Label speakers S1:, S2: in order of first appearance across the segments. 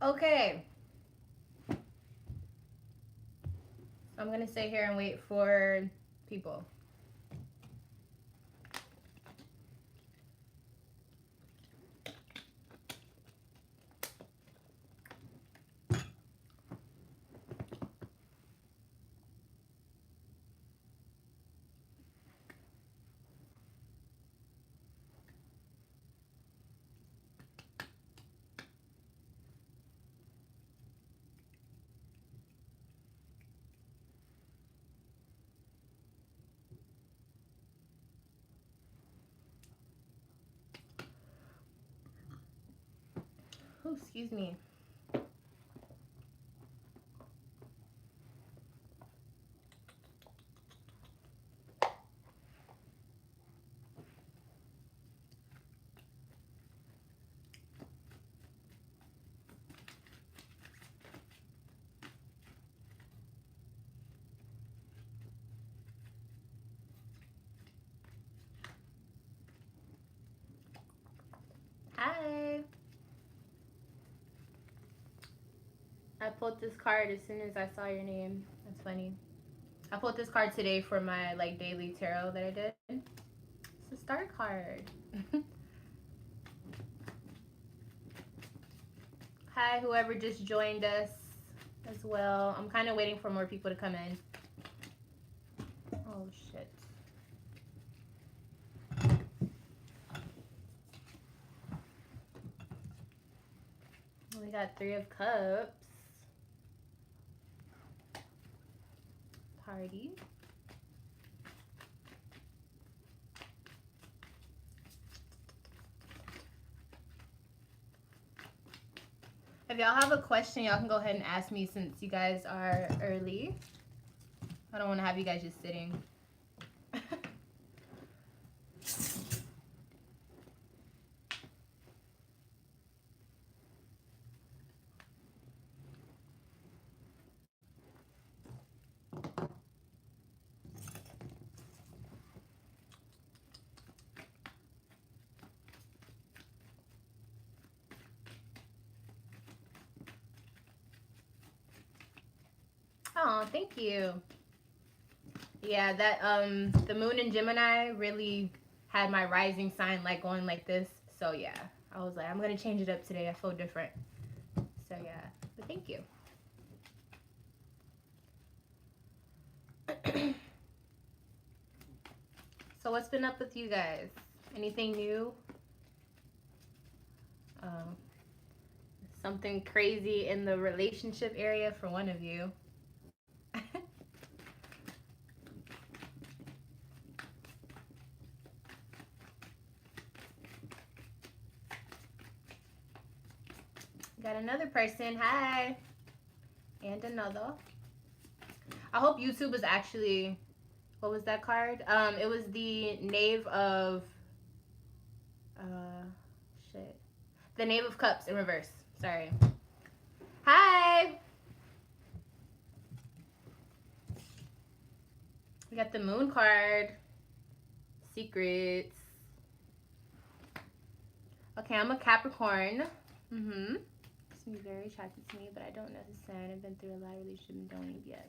S1: Okay. I'm gonna sit here and wait for people. Oh, excuse me. Hi. I pulled this card as soon as I saw your name. That's funny. I pulled this card today for my like daily tarot that I did. It's a star card. Hi, whoever just joined us as well. I'm kind of waiting for more people to come in. Oh shit. We got 3 of Cups. Party. If y'all have a question, y'all can go ahead and ask me since you guys are early. I don't want to have you guys just sitting. Oh, thank you. Yeah, that the moon in Gemini really had my rising sign like going like this. So yeah, I was like, I'm gonna change it up today. I feel different. So yeah, but thank you. So what's been up with you guys? Anything new? Um, Something crazy in the relationship area for one of you. Got another person. Hi. And another. I hope YouTube is actually, what was that card? It was the Knave of uh shit. The Knave of Cups in reverse. Sorry. Hi. We got the Moon card. Secrets. Okay, I'm a Capricorn. Mm-hmm. Seems very attracted to me, but I don't know his sign. I've been through a lot of relationship and don't need yes.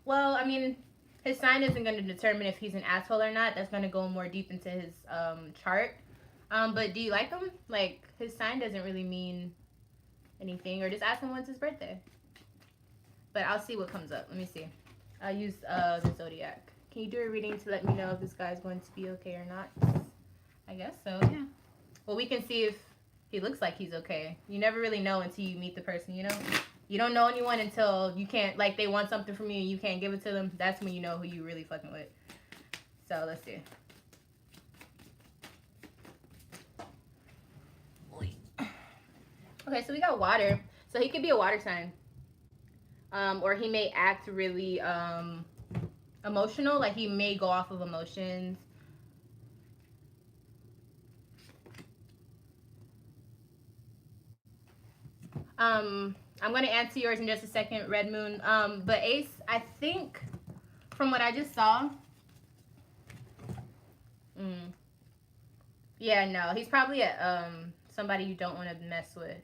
S1: Well, I mean, his sign isn't going to determine if he's an asshole or not. That's going to go more deep into his chart. But do you like him? Like, his sign doesn't really mean anything. Or just ask him when's his birthday. But I'll see what comes up. Let me see. I'll use the zodiac. Can you do a reading to let me know if this guy's going to be okay or not? I guess so, yeah. Well, we can see if he looks like he's okay. You never really know until you meet the person, you know? You don't know anyone until you can't, like, they want something from you and you can't give it to them. That's when you know who you really fucking with. So, let's see. Okay, so we got water. So he could be a water sign. Or he may act really emotional. Like, he may go off of emotions. I'm gonna answer yours in just a second, Red Moon. But Ace, I think from what I just saw, mm, yeah, no, he's probably a somebody you don't want to mess with.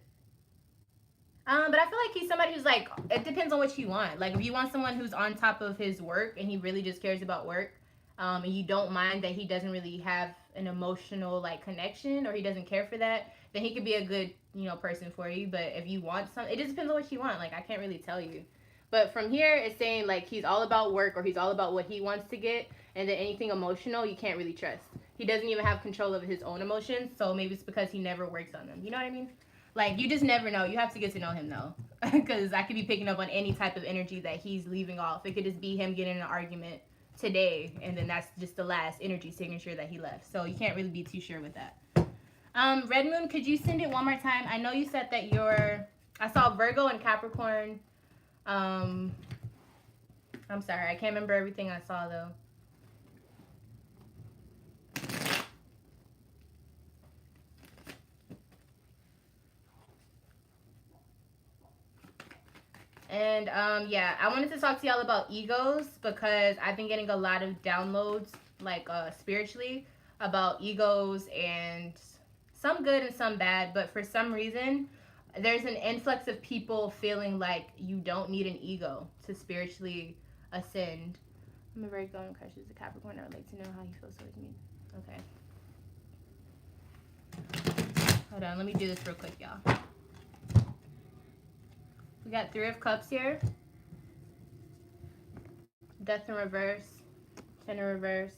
S1: But I feel like he's somebody who's like, it depends on what you want. Like, if you want someone who's on top of his work and he really just cares about work, and you don't mind that he doesn't really have an emotional like connection or he doesn't care for that, then he could be a good, person for you. But if you want some, it just depends on what you want. Like, I can't really tell you. But from here, it's saying like he's all about work or he's all about what he wants to get, and then anything emotional you can't really trust. He doesn't even have control of his own emotions, so maybe it's because he never works on them. You know what I mean? Like, you just never know. You have to get to know him though, because I could be picking up on any type of energy that he's leaving off. It could just be him getting in an argument today, and then that's just the last energy signature that he left. So you can't really be too sure with that. Red Moon, could you send it one more time? I know you said that I saw Virgo and Capricorn. Um, I'm sorry, I can't remember everything I saw though. And yeah, I wanted to talk to y'all about egos because I've been getting a lot of downloads, like spiritually, about egos, and some good and some bad. But for some reason, there's an influx of people feeling like you don't need an ego to spiritually ascend. I'm a very going crushes a Capricorn. I would like to know how he feels towards me. Okay. Hold on, let me do this real quick, y'all. We got Three of Cups here. Death in reverse. Ten in reverse.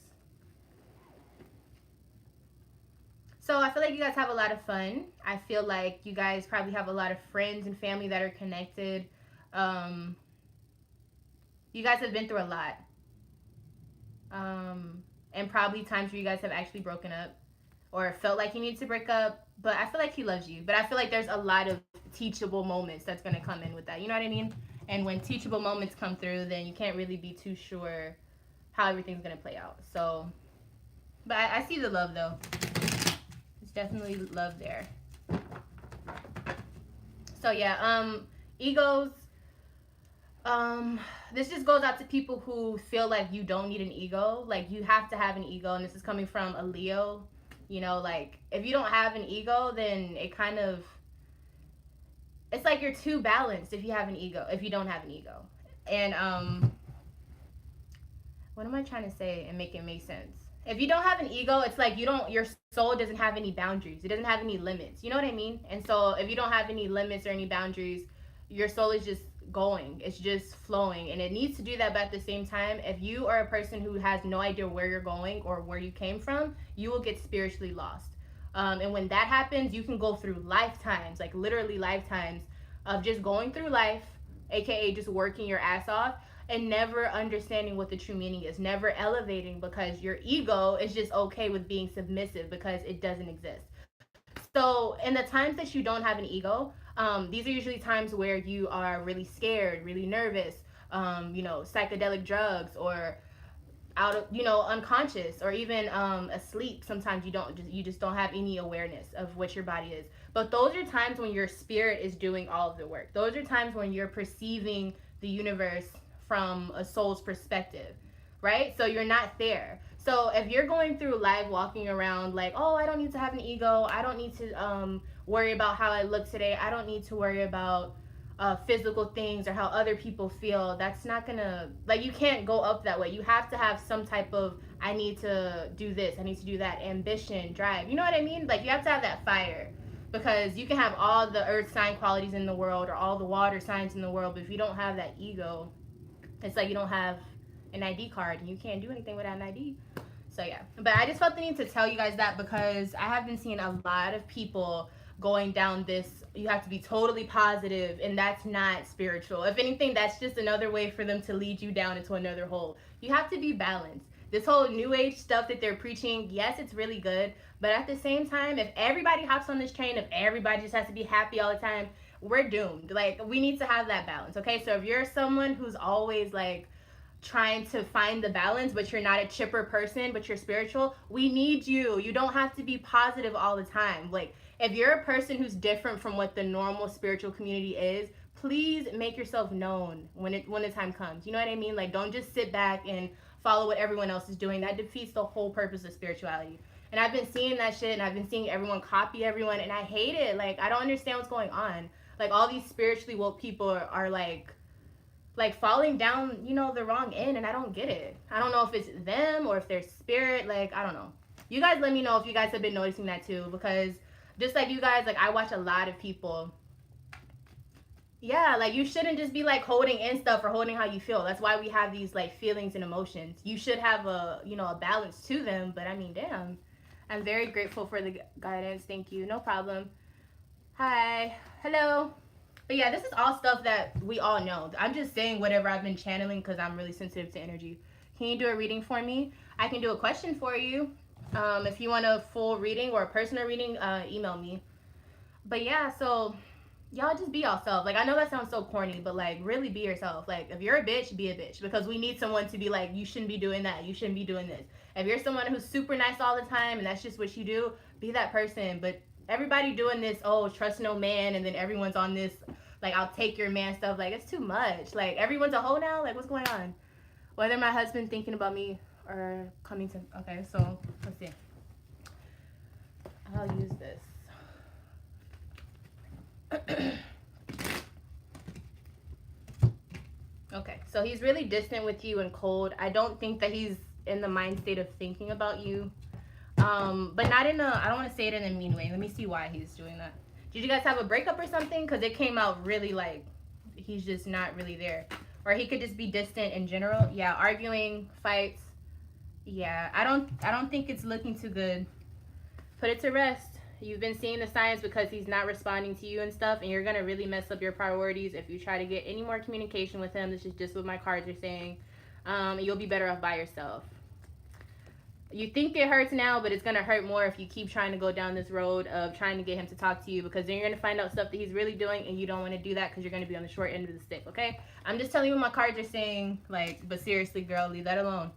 S1: So I feel like you guys have a lot of fun. I feel like you guys probably have a lot of friends and family that are connected. You guys have been through a lot. And probably times where you guys have actually broken up or felt like you need to break up. But I feel like he loves you. But I feel like there's a lot of teachable moments that's going to come in with that. You know what I mean? And when teachable moments come through, then you can't really be too sure how everything's going to play out. So, but I see the love though. There's definitely love there. So yeah, egos. This just goes out to people who feel like you don't need an ego. Like, you have to have an ego, and this is coming from a Leo. Like, if you don't have an ego, then it's like you're too balanced if you have an ego, if you don't have an ego. And what am I trying to say and make it make sense? If you don't have an ego, it's like your soul doesn't have any boundaries. It doesn't have any limits. You know what I mean? And so if you don't have any limits or any boundaries, your soul is just going. It's just flowing. And it needs to do that, but at the same time, if you are a person who has no idea where you're going or where you came from, you will get spiritually lost. And when that happens, you can go through lifetimes, like literally lifetimes, of just going through life, aka just working your ass off, and never understanding what the true meaning is, never elevating, because your ego is just okay with being submissive because it doesn't exist. So in the times that you don't have an ego, these are usually times where you are really scared, really nervous, psychedelic drugs, or out of unconscious, or even asleep. Sometimes you just don't have any awareness of what your body is. But those are times when your spirit is doing all of the work. Those are times when you're perceiving the universe from a soul's perspective, right? So you're not there. So if you're going through life walking around like, oh, I don't need to have an ego, I don't need to worry about how I look today, I don't need to worry about physical things or how other people feel, that's not gonna, like, you can't go up that way. You have to have some type of, I need to do this, I need to do that, ambition, drive. You know what I mean? Like, you have to have that fire, because you can have all the earth sign qualities in the world or all the water signs in the world, but if you don't have that ego, it's like you don't have an ID card and you can't do anything without an ID. So yeah, but I just felt the need to tell you guys that because I have been seeing a lot of people going down this, you have to be totally positive, and that's not spiritual. If anything, that's just another way for them to lead you down into another hole. You have to be balanced. This whole new age stuff that they're preaching, yes, it's really good, but at the same time, if everybody hops on this train, if everybody just has to be happy all the time, we're doomed. Like, we need to have that balance, okay? So if you're someone who's always like trying to find the balance, but you're not a chipper person, but you're spiritual, we need you. You don't have to be positive all the time. Like, if you're a person who's different from what the normal spiritual community is, please make yourself known when the time comes. You know what I mean? Like, don't just sit back and follow what everyone else is doing. That defeats the whole purpose of spirituality. And I've been seeing that shit, and I've been seeing everyone copy everyone, and I hate it. Like, I don't understand what's going on. Like all these spiritually woke people are like falling down, you know, the wrong end, and I don't get it. I don't know if it's them or if they're spirit. Like I don't know. You guys let me know if you guys have been noticing that too, because just like you guys, like I watch a lot of people. Yeah, like you shouldn't just be like holding in stuff or holding how you feel. That's why we have these like feelings and emotions. You should have a, you know, a balance to them. But I mean, damn, I'm very grateful for the guidance. Thank you. No problem. Hi. Hello. But yeah, this is all stuff that we all know. I'm just saying whatever I've been channeling because I'm really sensitive to energy. Can you do a reading for me? I can do a question for you. If you want a full reading or a personal reading, email me. But yeah, so y'all just be yourself. Like I know that sounds so corny, but like really be yourself. Like if you're a bitch, be a bitch because we need someone to be like, you shouldn't be doing that. You shouldn't be doing this. If you're someone who's super nice all the time and that's just what you do, be that person. But everybody doing this, oh, trust no man, and then everyone's on this, like I'll take your man stuff. Like it's too much. Like everyone's a hoe now. Like what's going on? Whether my husband thinking about me or coming to. Okay, so let's see. I'll use this. Okay, so he's really distant with you and cold. I don't think that he's in the mind state of thinking about you. But not in a, I don't want to say it in a mean way. Let me see why he's doing that. Did you guys have a breakup or something? Because it came out really like he's just not really there. Or he could just be distant in general. Yeah, arguing, fights. Yeah, I don't think it's looking too good. Put it to rest. You've been seeing the signs because he's not responding to you and stuff, and you're gonna really mess up your priorities if you try to get any more communication with him. This is just what my cards are saying. You'll be better off by yourself. You think it hurts now, but it's gonna hurt more if you keep trying to go down this road of trying to get him to talk to you, because then you're gonna find out stuff that he's really doing, and you don't want to do that because you're gonna be on the short end of the stick. Okay? I'm just telling you what my cards are saying. Like, but seriously, girl, leave that alone.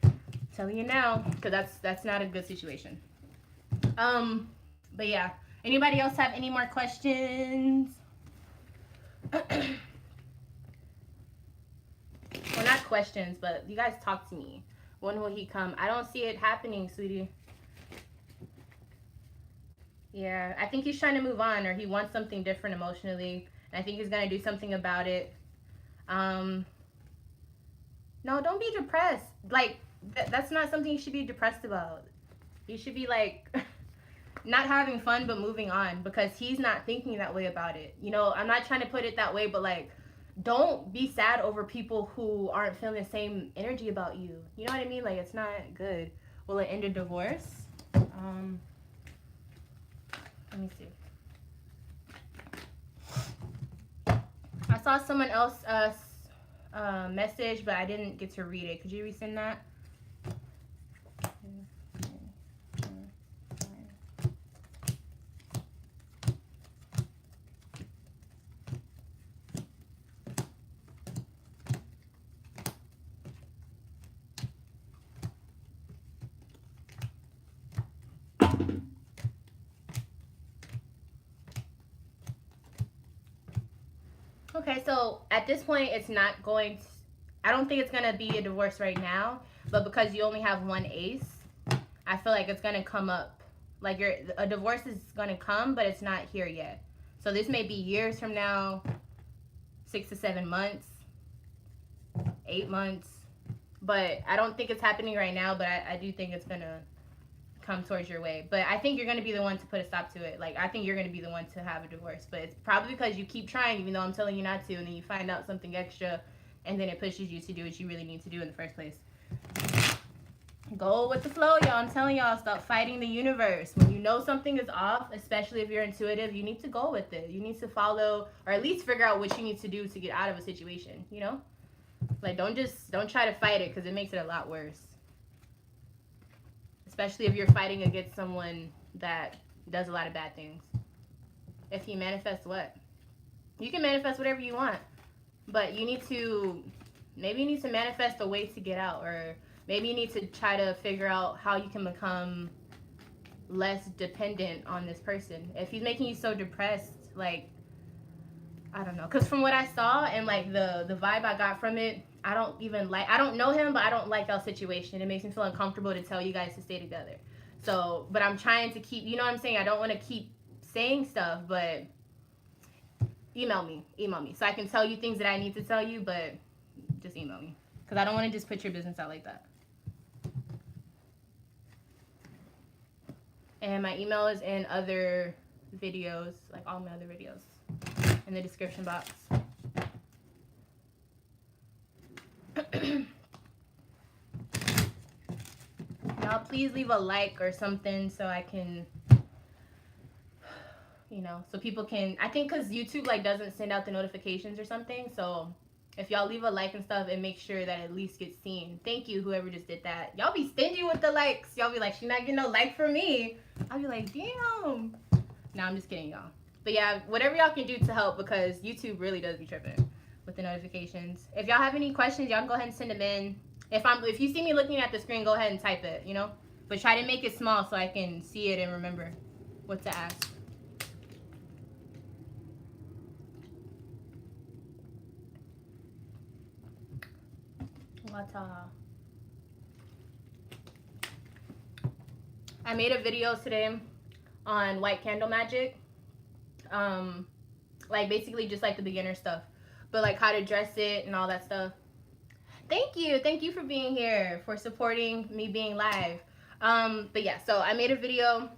S1: I'm telling you now, because that's not a good situation. But yeah. Anybody else have any more questions? Well, not questions, but you guys talk to me. When will he come? I don't see it happening, sweetie. Yeah, I think he's trying to move on, or he wants something different emotionally. And I think he's gonna do something about it. No, don't be depressed. Like that's not something you should be depressed about. You should be like not having fun but moving on, because he's not thinking that way about it. You know, I'm not trying to put it that way, but like don't be sad over people who aren't feeling the same energy about you. You know what I mean? Like it's not good. Will it end a divorce? Let me see. I saw someone else message, but I didn't get to read it. Could you resend that? Okay, so at this point, it's not going to, I don't think it's going to be a divorce right now, but because you only have one ace, I feel like it's going to come up. Like a divorce is going to come, but it's not here yet. So this may be years from now, 6 to 7 months, 8 months. But I don't think it's happening right now, but I do think it's going to come towards your way. But I think you're going to be the one to put a stop to it. Like, I think you're going to be the one to have a divorce. But it's probably because you keep trying, even though I'm telling you not to, and then you find out something extra, and then it pushes you to do what you really need to do in the first place. Go with the flow, y'all. I'm telling y'all, stop fighting the universe. When you know something is off, especially if you're intuitive, you need to go with it. You need to follow, or at least figure out what you need to do to get out of a situation, you know? Like, don't try to fight it, because it makes it a lot worse. Especially if you're fighting against someone that does a lot of bad things. If you manifest what? You can manifest whatever you want. But you need to, maybe you need to manifest a way to get out. Or maybe you need to try to figure out how you can become less dependent on this person. If he's making you so depressed, like, I don't know. Because from what I saw and, like, the vibe I got from it, I don't know him, but I don't like our situation. It makes me feel uncomfortable to tell you guys to stay together. So, but I'm trying to keep, you know what I'm saying? I don't want to keep saying stuff, but email me so I can tell you things that I need to tell you, but just email me because I don't want to just put your business out like that. And my email is in other videos, like all my other videos, in the description box. Y'all please leave a like or something so I can, you know, so people can, I think because YouTube like doesn't send out the notifications or something, so if y'all leave a like and stuff, it makes sure that it at least gets seen. Thank you, whoever just did that. Y'all be stingy with the likes. Y'all be like, she not getting no like from me. I'll be like, damn. No, I'm just kidding, y'all. But yeah, whatever y'all can do to help, because YouTube really does be tripping with the notifications. If y'all have any questions, y'all can go ahead and send them in. If you see me looking at the screen, go ahead and type it, you know? But try to make it small so I can see it and remember what to ask. I made a video today on white candle magic. Like basically just like the beginner stuff, but like how to dress it and all that stuff. Thank you for being here, for supporting me being live. But yeah, so I made a video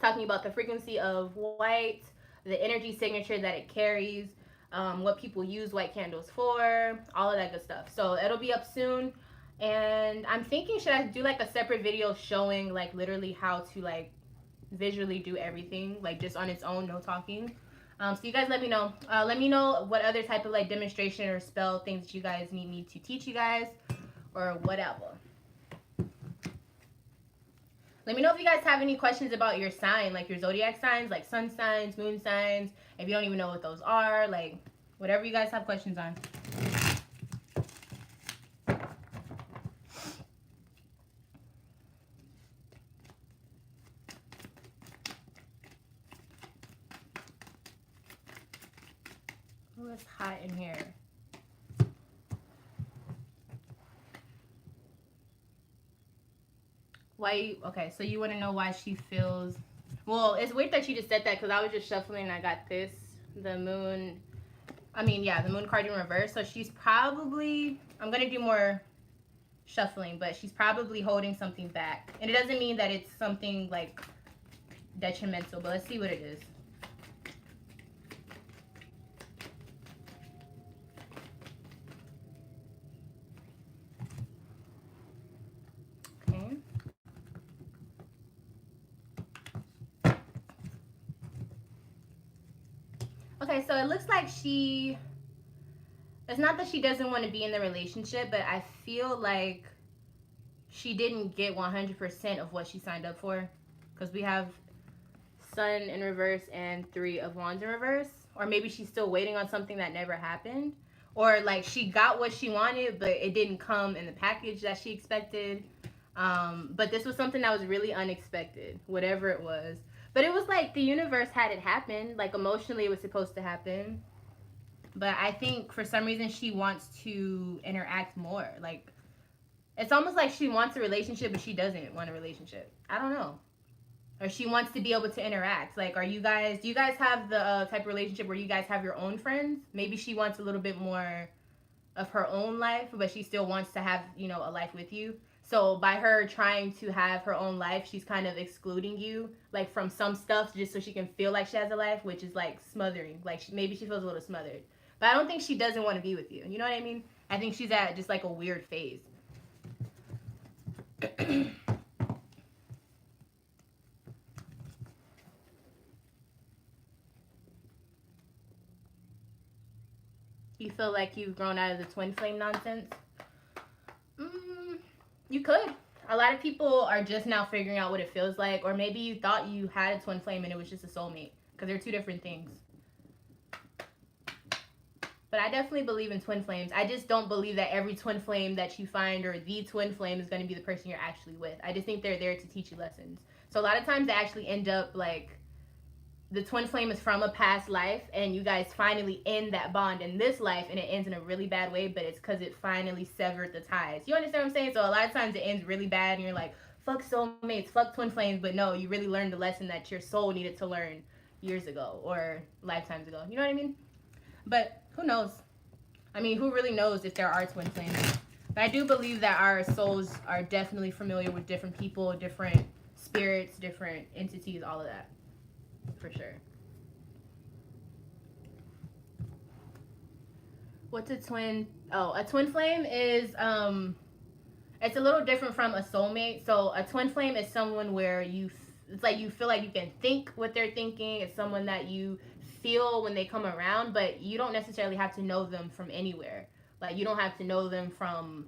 S1: talking about the frequency of white, the energy signature that it carries, what people use white candles for, all of that good stuff. So it'll be up soon. And I'm thinking, should I do like a separate video showing like literally how to like visually do everything, like just on its own, no talking. So you guys let me know. Let me know what other type of like demonstration or spell things that you guys need me to teach you guys or whatever. Let me know if you guys have any questions about your sign, like your zodiac signs, like sun signs, moon signs. If you don't even know what those are, like whatever you guys have questions on. Oh, it's hot in here. Why? Okay, so you want to know why she feels. Well, it's weird that you just said that because I was just shuffling and I got this, the moon. I mean, yeah, the moon card in reverse. So she's probably. I'm gonna do more shuffling, but she's probably holding something back, and it doesn't mean that it's something like detrimental. But let's see what it is. Okay, so it looks like it's not that she doesn't want to be in the relationship, but I feel like she didn't get 100% of what she signed up for. Because we have Sun in reverse and 3 of Wands in reverse. Or maybe she's still waiting on something that never happened. Or like she got what she wanted, but it didn't come in the package that she expected. But this was something that was really unexpected, whatever it was. But it was like the universe had it happen. Like emotionally it was supposed to happen. But I think for some reason she wants to interact more. Like it's almost like she wants a relationship, but she doesn't want a relationship. I don't know. Or she wants to be able to interact. Like, do you guys have the type of relationship where you guys have your own friends? Maybe she wants a little bit more of her own life, but she still wants to have, you know, a life with you. So by her trying to have her own life, she's kind of excluding you, like from some stuff, just so she can feel like she has a life, which is like smothering. Like maybe she feels a little smothered. But I don't think she doesn't want to be with you. You know what I mean? I think she's at just like a weird phase. You feel like you've grown out of the twin flame nonsense? You could. A lot of people are just now figuring out what it feels like, or maybe you thought you had a twin flame and it was just a soulmate, because they're two different things. But I definitely believe in twin flames. I just don't believe that every twin flame that you find or the twin flame is going to be the person you're actually with. I just think they're there to teach you lessons. So a lot of times they actually end up like the twin flame is from a past life and you guys finally end that bond in this life and it ends in a really bad way, but it's because it finally severed the ties. You understand what I'm saying? So a lot of times it ends really bad and you're like, fuck soulmates, fuck twin flames, but no, you really learned the lesson that your soul needed to learn years ago or lifetimes ago. You know what I mean? But who knows? I mean, who really knows if there are twin flames? But I do believe that our souls are definitely familiar with different people, different spirits, different entities, all of that. For sure. What's a twin? Oh, a twin flame is it's a little different from a soulmate. So a twin flame is someone where it's like you feel like you can think what they're thinking. It's someone that you feel when they come around, but you don't necessarily have to know them from anywhere. Like you don't have to know them from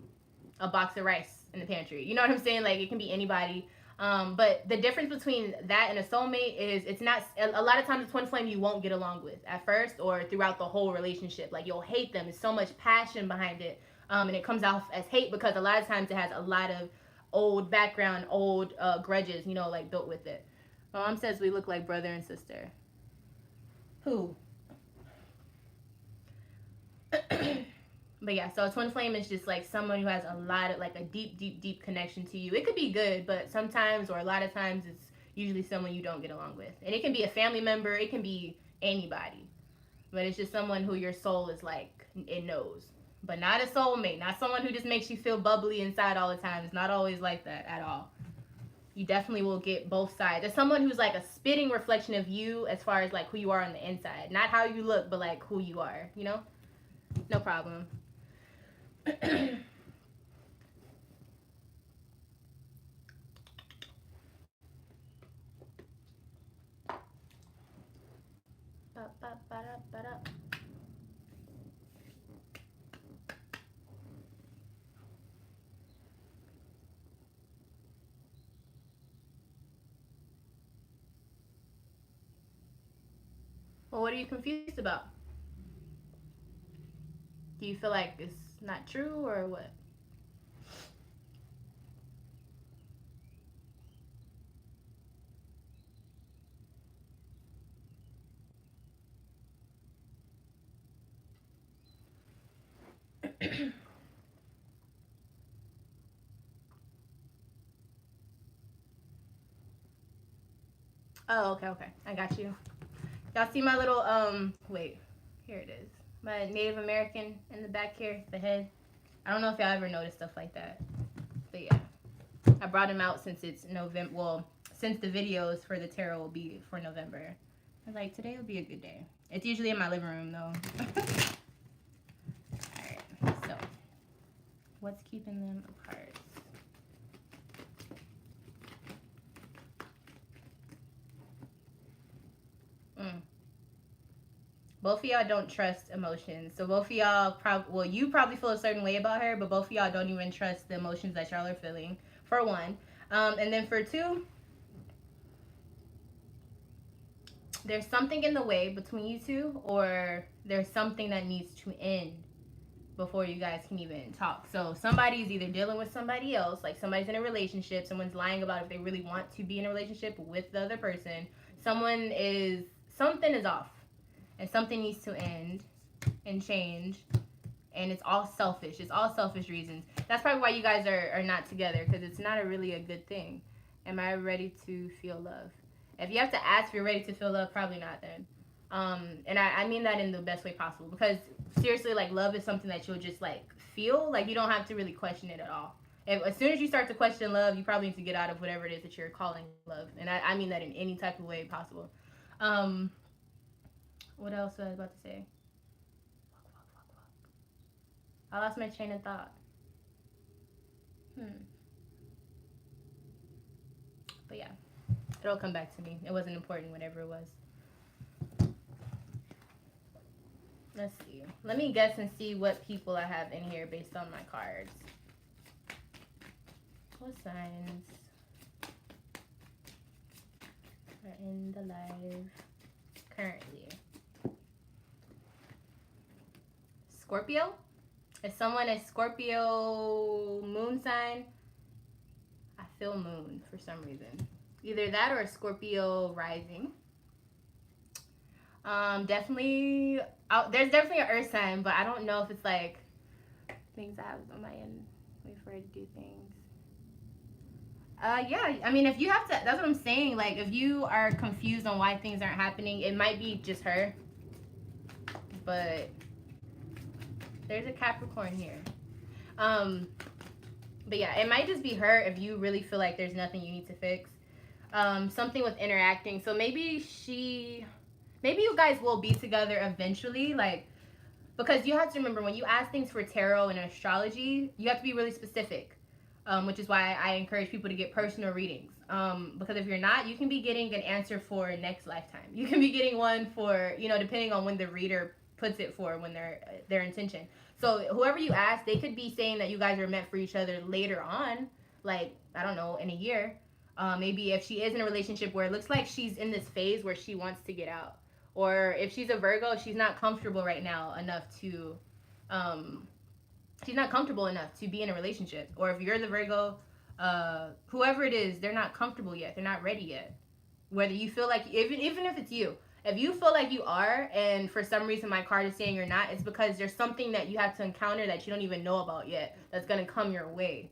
S1: a box of rice in the pantry. You know what I'm saying? Like it can be anybody. But the difference between that and a soulmate is it's not a lot of times a twin flame you won't get along with at first or throughout the whole relationship. Like you'll hate them. There's so much passion behind it, and it comes off as hate because a lot of times it has a lot of old background, old grudges, you know, like built with it. My mom says we look like brother and sister. Who? But yeah, so a twin flame is just like someone who has a lot of like a deep connection to you. It could be good, but sometimes or a lot of times it's usually someone you don't get along with. And it can be a family member, it can be anybody. But it's just someone who your soul is like it knows. But not a soulmate, not someone who just makes you feel bubbly inside all the time. It's not always like that at all. You definitely will get both sides. There's someone who's like a spitting reflection of you as far as like who you are on the inside. Not how you look, but like who you are, you know? No problem. Well, what are you confused about? Do you feel like it's not true or what? Oh, okay. I got you. Y'all see my little wait, here it is. My Native American in the back here, the head. I don't know if y'all ever noticed stuff like that. But yeah. I brought him out since it's November. Well, since the videos for the tarot will be for November. I was like, today will be a good day. It's usually in my living room though. Alright, so what's keeping them apart? Both of y'all don't trust emotions. So both of y'all you probably feel a certain way about her, but both of y'all don't even trust the emotions that y'all are feeling, for one. And then for two, there's something in the way between you two, or there's something that needs to end before you guys can even talk. So somebody's either dealing with somebody else, like somebody's in a relationship, someone's lying about if they really want to be in a relationship with the other person. Something is off, and something needs to end and change, and it's all selfish. It's all selfish reasons. That's probably why you guys are not together, because it's not really a good thing. Am I ready to feel love? If you have to ask if you're ready to feel love, probably not then. And I mean that in the best way possible, because seriously, like, love is something that you'll just like feel. Like, you don't have to really question it at all. As soon as you start to question love, you probably need to get out of whatever it is that you're calling love. And I mean that in any type of way possible. What else was I about to say? I lost my train of thought. But yeah, it'll come back to me. It wasn't important, whatever it was. Let's see. Let me guess and see what people I have in here based on my cards. What signs are in the live currently? Scorpio? Is someone a Scorpio moon sign? I feel moon for some reason. Either that or a Scorpio rising. Definitely, there's definitely an earth sign, but I don't know if it's like things I have on my end. Wait for it to do things. Yeah, I mean, if you have to, that's what I'm saying. Like, if you are confused on why things aren't happening, it might be just her. but there's a Capricorn here. Um, but yeah, it might just be her if you really feel like there's nothing you need to fix. Something with interacting. So maybe you guys will be together eventually. Like, because you have to remember when you ask things for tarot and astrology, you have to be really specific. Which is why I encourage people to get personal readings. Because if you're not, you can be getting an answer for next lifetime. You can be getting one for, depending on when the reader puts it for when their intention. So whoever you ask, they could be saying that you guys are meant for each other later on, like I don't know, in a year. Maybe if she is in a relationship where it looks like she's in this phase where she wants to get out, or if she's a Virgo, she's not comfortable right now enough to um, she's not comfortable enough to be in a relationship. Or if you're the Virgo, whoever it is, they're not comfortable yet. They're not ready yet. Whether you feel like, even if it's you, if you feel like you are, and for some reason my card is saying you're not, it's because there's something that you have to encounter that you don't even know about yet that's gonna come your way.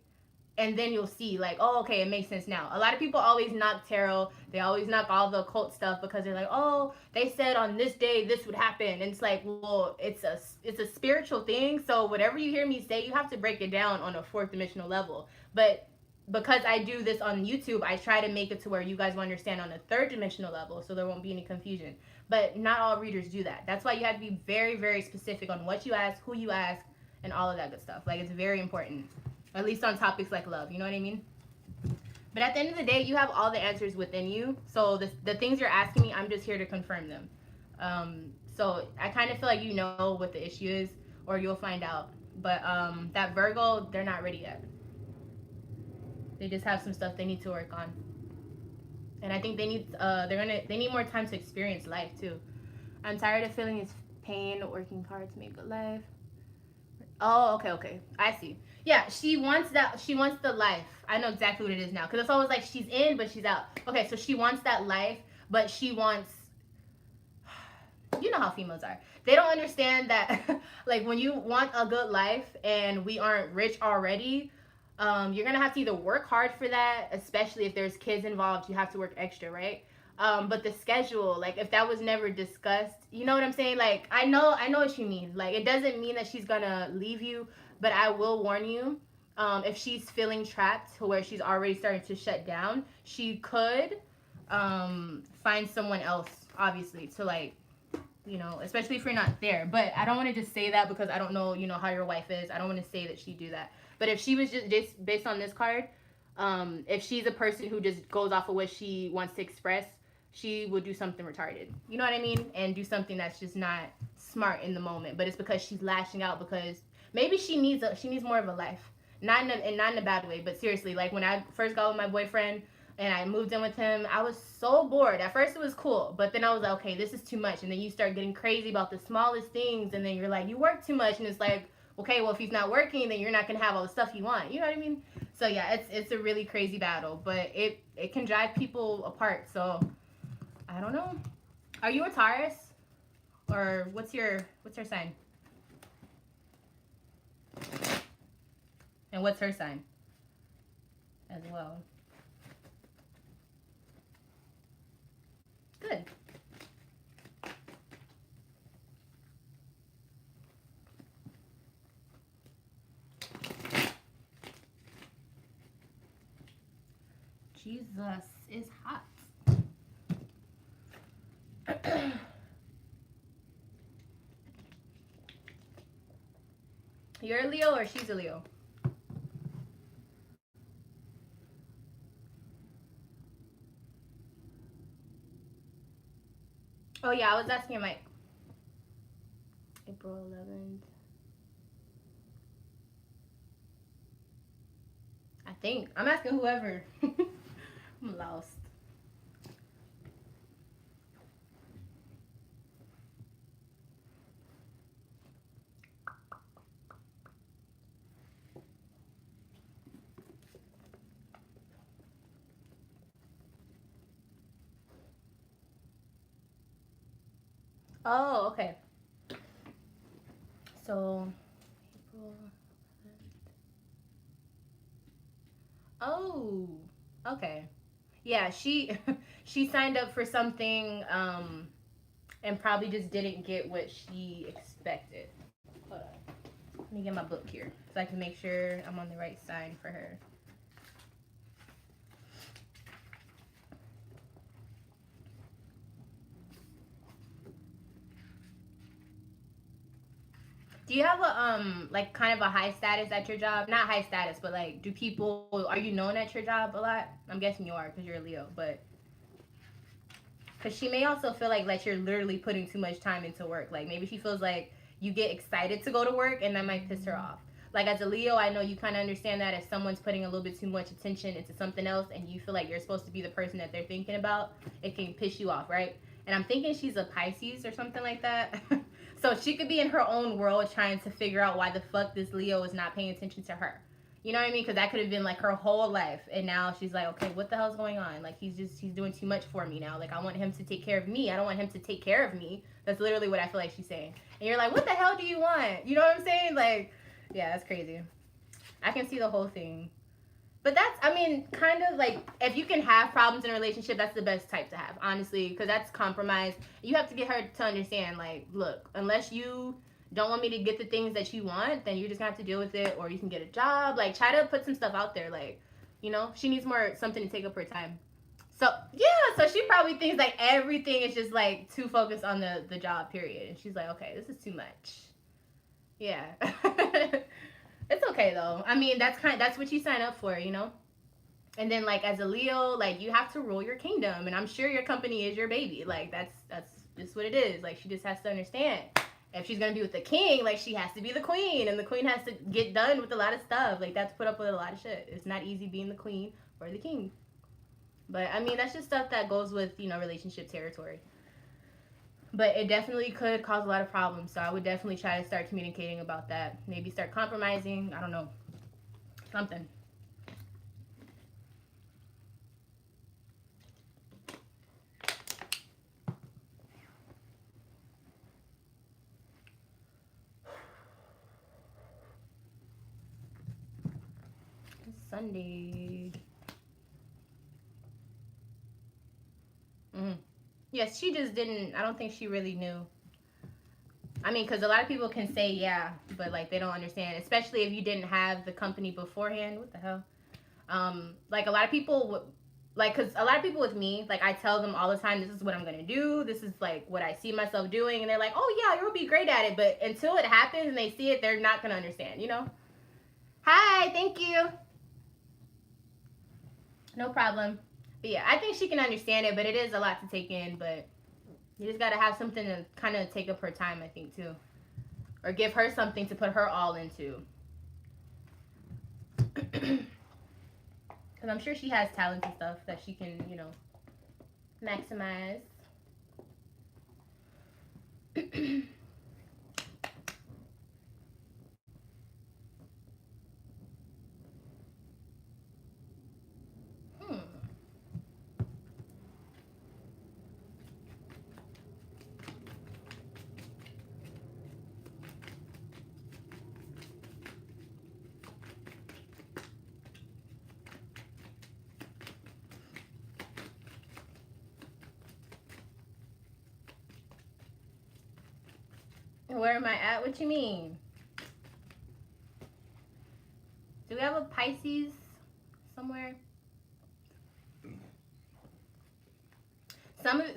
S1: And then you'll see, like, oh, okay, it makes sense now. A lot of people always knock tarot, they always knock all the occult stuff because they're like, oh, they said on this day this would happen. And it's like, well, it's a spiritual thing, so whatever you hear me say, you have to break it down on a fourth dimensional level. But because I do this on YouTube, I try to make it to where you guys will understand on a third dimensional level, so there won't be any confusion. But not all readers do that. That's why you have to be very, very specific on what you ask, who you ask, and all of that good stuff. Like, it's very important, at least on topics like love. You know what I mean? But at the end of the day, you have all the answers within you. So the things you're asking me, I'm just here to confirm them. So I kind of feel like you know what the issue is, or you'll find out. But that Virgo, they're not ready yet. They just have some stuff they need to work on. And I think they need more time to experience life too. I'm tired of feeling this pain. Working hard to make a life. Oh, okay. I see. Yeah, she wants that. She wants the life. I know exactly what it is now. Because it's always like she's in, but she's out. Okay, so she wants that life, but she wants. You know how females are. They don't understand that, like, when you want a good life and we aren't rich already, you're gonna have to either work hard for that, especially if there's kids involved. You have to work extra, right? But the schedule, like, if that was never discussed, you know what I'm saying? Like, I know what you mean. Like, it doesn't mean that she's gonna leave you, but I will warn you, if she's feeling trapped to where she's already starting to shut down, she could find someone else, obviously, to, like, especially if you're not there. But I don't want to just say that because I don't know, how your wife is. I don't want to say that she do that. But if she was just based on this card, if she's a person who just goes off of what she wants to express, she would do something retarded. You know what I mean? And do something that's just not smart in the moment. But it's because she's lashing out because maybe she needs more of a life. Not in a bad way, but seriously, like when I first got with my boyfriend and I moved in with him, I was so bored. At first it was cool, but then I was like, okay, this is too much. And then you start getting crazy about the smallest things, and then you're like, you work too much, and it's like, okay, well, if he's not working, then you're not gonna have all the stuff you want. You know what I mean? So yeah, it's a really crazy battle, but it can drive people apart. So I don't know. Are you a Taurus, or what's your sign? And what's her sign as well? Good. Jesus is hot. You're a Leo or she's a Leo? Oh yeah, I was asking Mike. April 11th. I think. I'm asking whoever. I'm lost. Oh, okay. So, April 11th. Oh, okay. Yeah, she she signed up for something and probably just didn't get what she expected. Hold on. Let me get my book here so I can make sure I'm on the right sign for her. Do you have a like kind of a high status at your job? Not high status, but like do people are you known at your job a lot? I'm guessing you are because you're a Leo, but because she may also feel like you're literally putting too much time into work. Like maybe she feels like you get excited to go to work and that might piss her off. Like as a Leo, I know you kind of understand that if someone's putting a little bit too much attention into something else and you feel like you're supposed to be the person that they're thinking about, it can piss you off, right? And I'm thinking she's a Pisces or something like that. So she could be in her own world trying to figure out why the fuck this Leo is not paying attention to her. You know what I mean? Because that could have been like her whole life, and now she's like, okay, what the hell's going on? Like he's doing too much for me now. Like I want him to take care of me. I don't want him to take care of me. That's literally what I feel like she's saying. And you're like, what the hell do you want? You know what I'm saying? Like, yeah, that's crazy. I can see the whole thing. But that's, I mean, kind of like if you can have problems in a relationship, that's the best type to have, honestly, because that's compromise. You have to get her to understand, like, look, unless you don't want me to get the things that you want, then you're just gonna have to deal with it, or you can get a job. Like, try to put some stuff out there, like, you know, she needs more something to take up her time. So yeah, so she probably thinks like everything is just like too focused on the job period, and she's like, okay, this is too much. Yeah. It's okay though. I mean, that's what you sign up for, you know. And then like as a Leo, like you have to rule your kingdom, and I'm sure your company is your baby. Like that's just what it is. Like she just has to understand if she's gonna be with the king, like she has to be the queen, and the queen has to get done with a lot of stuff. Like that's put up with a lot of shit. It's not easy being the queen or the king. But I mean, that's just stuff that goes with relationship territory. But it definitely could cause a lot of problems. So I would definitely try to start communicating about that. Maybe start compromising. I don't know, something. Sunday. Mm. Yes, she just didn't. I don't think she really knew. I mean, because a lot of people can say yeah, but like they don't understand, especially if you didn't have the company beforehand. What the hell? Like a lot of people, like, because a lot of people with me, like I tell them all the time, this is what I'm gonna do. This is like what I see myself doing, and they're like, oh yeah, you'll be great at it. But until it happens and they see it, they're not gonna understand. You know? Hi, thank you. No problem. But yeah, I think she can understand it, but it is a lot to take in. But you just gotta have something to kind of take up her time, I think, too, or give her something to put her all into. Because I'm sure she has talent and stuff that she can, maximize. Hmm. Where am I at? What you mean? Do we have a Pisces somewhere?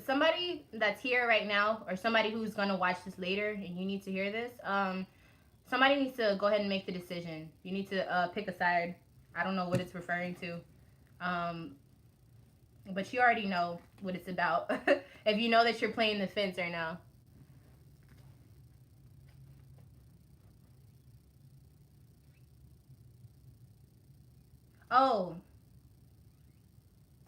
S1: Somebody that's here right now, or somebody who's gonna watch this later, and you need to hear this. Somebody needs to go ahead and make the decision. You need to pick a side. I don't know what it's referring to, um, but you already know what it's about. If you know that you're playing the fence right now. Oh,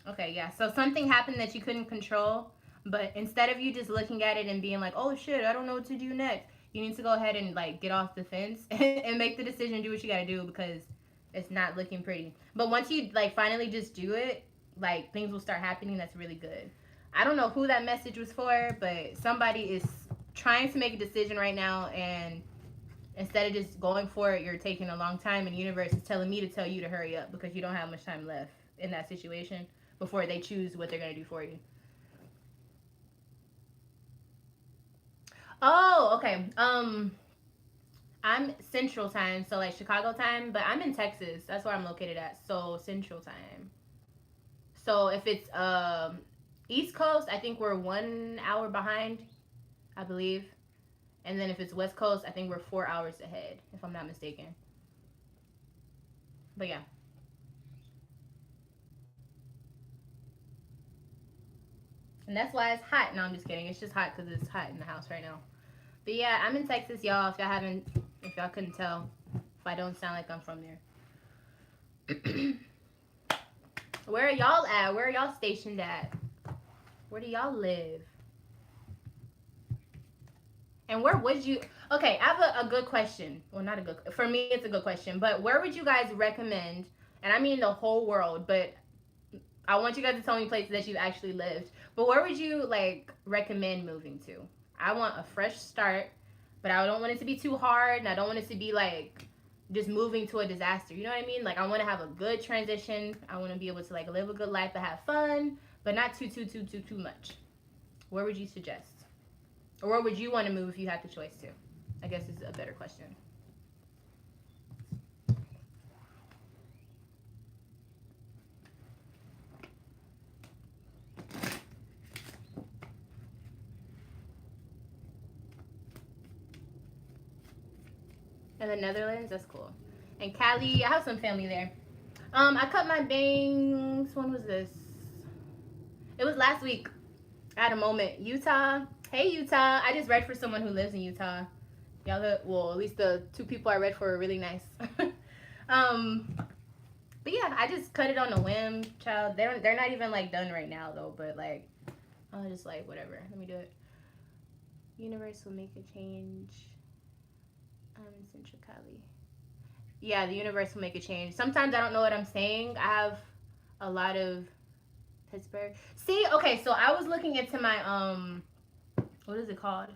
S1: okay, yeah. So something happened that you couldn't control, but instead of you just looking at it and being like, "Oh shit, I don't know what to do next," you need to go ahead and like get off the fence and make the decision, do what you gotta do because it's not looking pretty. But once you like finally just do it, like things will start happening. That's really good. I don't know who that message was for, but somebody is trying to make a decision right now, and instead of just going for it, you're taking a long time, and the universe is telling me to tell you to hurry up because you don't have much time left in that situation before they choose what they're going to do for you. Oh, okay. I'm Central Time, so like Chicago time, but I'm in Texas. That's where I'm located at. So Central Time. So if it's East Coast, I think we're 1 hour behind, I believe. And then if it's West Coast, I think we're 4 hours ahead, if I'm not mistaken. But yeah. And that's why it's hot. No, I'm just kidding. It's just hot because it's hot in the house right now. But yeah, I'm in Texas, y'all. If y'all couldn't tell, if I don't sound like I'm from there. Where are y'all at? Where are y'all stationed at? Where do y'all live? And where would you? Okay, I have a good question. Well, not a good. For me, it's a good question. But where would you guys recommend? And I mean the whole world, but I want you guys to tell me places that you've actually lived. But where would you like recommend moving to? I want a fresh start, but I don't want it to be too hard, and I don't want it to be like just moving to a disaster. You know what I mean? Like I want to have a good transition. I want to be able to like live a good life and have fun, but not too much. Where would you suggest? Or where would you want to move if you had the choice to? I guess is a better question. In the Netherlands, that's cool. And Cali, I have some family there. I cut my bangs. When was this? It was last week. I had a moment. Utah. Hey Utah. I just read for someone who lives in Utah. Y'all, well, at least the two people I read for are really nice. um, but yeah, I just cut it on a whim, child. They're not even like done right now though. But like, I was just like, whatever. Let me do it. Universe will make a change. I'm in Central Cali. Yeah, the universe will make a change. Sometimes I don't know what I'm saying. I have a lot of Pittsburgh. See, okay, so I was looking into my what is it called?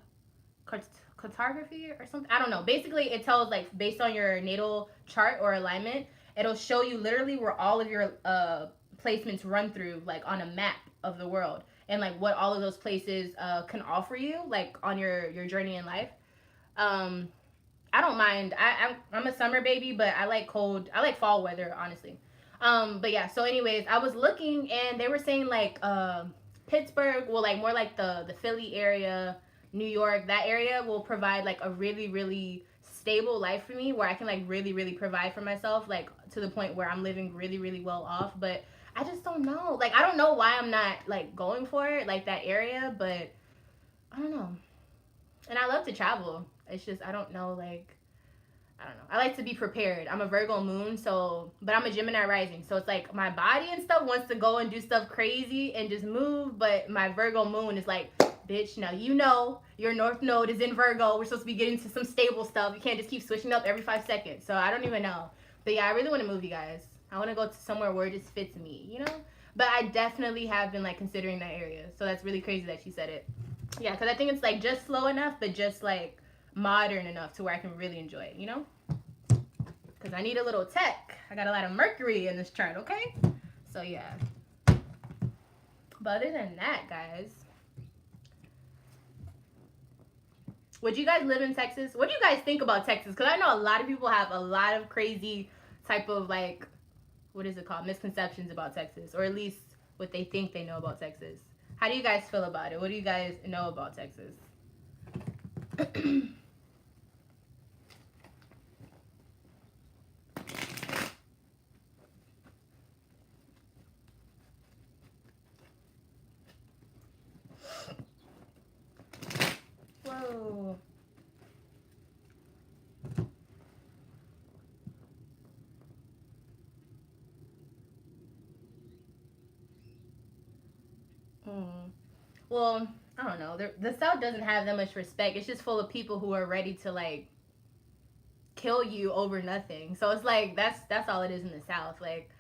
S1: Cartography or something. I don't know. Basically, it tells like based on your natal chart or alignment, it'll show you literally where all of your placements run through, like on a map of the world, and like what all of those places can offer you, like on your journey in life. Um, I don't mind. I'm a summer baby, but I like cold. I like fall weather, honestly. But yeah. So, anyways, I was looking, and they were saying like Pittsburgh, well, like more like the Philly area, New York, that area will provide like a really stable life for me, where I can like really provide for myself, like to the point where I'm living really well off. But I just don't know. Like I don't know why I'm not like going for it, like that area, but I don't know. And I love to travel. It's just I don't know like I don't know. I like to be prepared. I'm a Virgo moon, so but I'm a Gemini rising. So it's like my body and stuff wants to go and do stuff crazy and just move, but my Virgo moon is like, bitch, now you know your North Node is in Virgo. We're supposed to be getting to some stable stuff. You can't just keep switching up every 5 seconds. So I don't even know. But yeah, I really want to move you guys. I want to go to somewhere where it just fits me, you know? But I definitely have been like considering that area. So that's really crazy that you said it. Yeah, because I think it's like just slow enough, but just like modern enough to where I can really enjoy it, you know? Because I need a little tech. I got a lot of Mercury in this chart, okay? So yeah. But other than that, guys, would you guys live in Texas? What do you guys think about Texas? Because I know a lot of people have a lot of crazy type of like, what is it called? Misconceptions about Texas, or at least what they think they know about Texas. How do you guys feel about it? What do you guys know about Texas? Whoa. Mm. Well, I don't know. The South doesn't have that much respect. It's just full of people who are ready to like kill you over nothing. So it's like that's all it is in the South. Like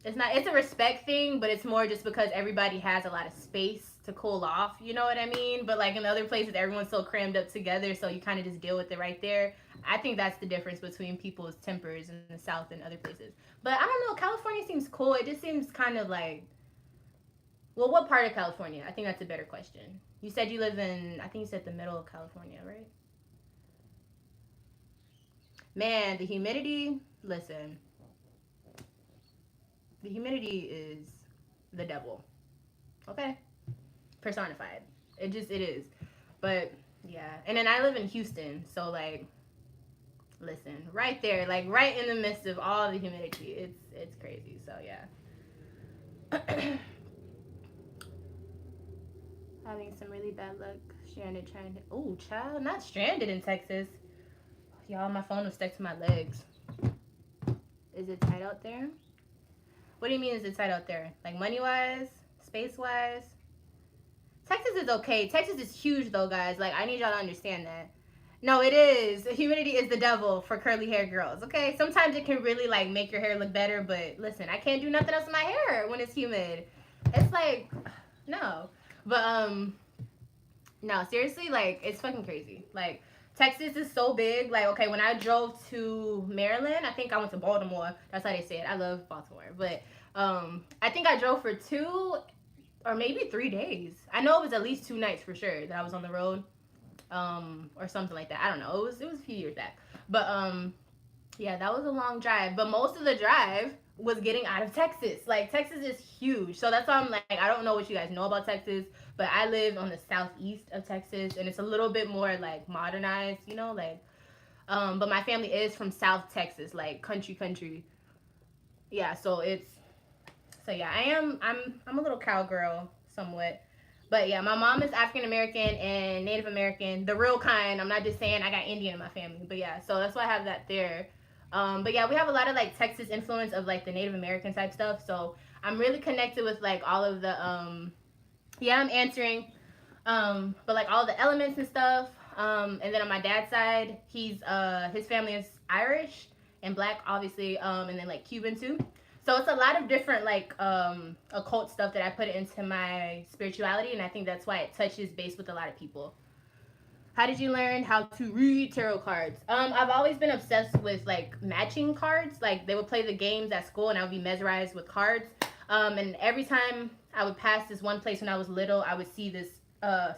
S1: it's a respect thing, but it's more just because everybody has a lot of space to cool off, you know what I mean? But like in other places everyone's so crammed up together, so you kind of just deal with it right there. I think that's the difference between people's tempers in the South and other places. But I don't know, California seems cool. It just seems kind of like, well, what part of California? I think that's a better question. You said you live in, I think you said the middle of California, right? Man, the humidity, listen, the humidity is the devil. Okay? Personified. It is. But yeah. And then I live in Houston, so like listen, right there, like right in the midst of all the humidity. It's crazy. So yeah. Having some really bad luck. Stranded trying to. Oh, child, not stranded in Texas. Y'all, my phone was stuck to my legs. Is it tight out there? What do you mean? Is it tight out there? Like money wise, space wise? Texas is okay. Texas is huge though, guys. Like I need y'all to understand that. No, it is. Humidity is the devil for curly hair girls. Okay, sometimes it can really like make your hair look better, but listen, I can't do nothing else to my hair when it's humid. It's like, no. But no, seriously, like it's fucking crazy. Like Texas is so big. Like okay, when I drove to Maryland, I think I went to Baltimore. That's how they say it. I love Baltimore, but I think I drove for 2 or maybe 3 days. I know it was at least 2 nights for sure that I was on the road, or something like that. I don't know. It was a few years back, but yeah, that was a long drive. But most of the drive was getting out of Texas. Like Texas is huge, so that's why I'm like I don't know what you guys know about Texas, but I live on the southeast of Texas, and it's a little bit more like modernized, you know, like. But my family is from South Texas, like country. Yeah, so yeah, I'm a little cowgirl somewhat. But yeah, my mom is African American and Native American, the real kind. I'm not just saying I got Indian in my family, but yeah, so that's why I have that there. But yeah, we have a lot of like Texas influence of like the Native American type stuff. So I'm really connected with like all of the yeah, I'm answering. But like all the elements and stuff. And then on my dad's side, his family is Irish and black, obviously, and then like Cuban too. So it's a lot of different like occult stuff that I put into my spirituality, and I think that's why it touches base with a lot of people. How did you learn how to read tarot cards? I've always been obsessed with like matching cards. Like they would play the games at school, and I would be mesmerized with cards. And every time I would pass this one place when I was little, I would see this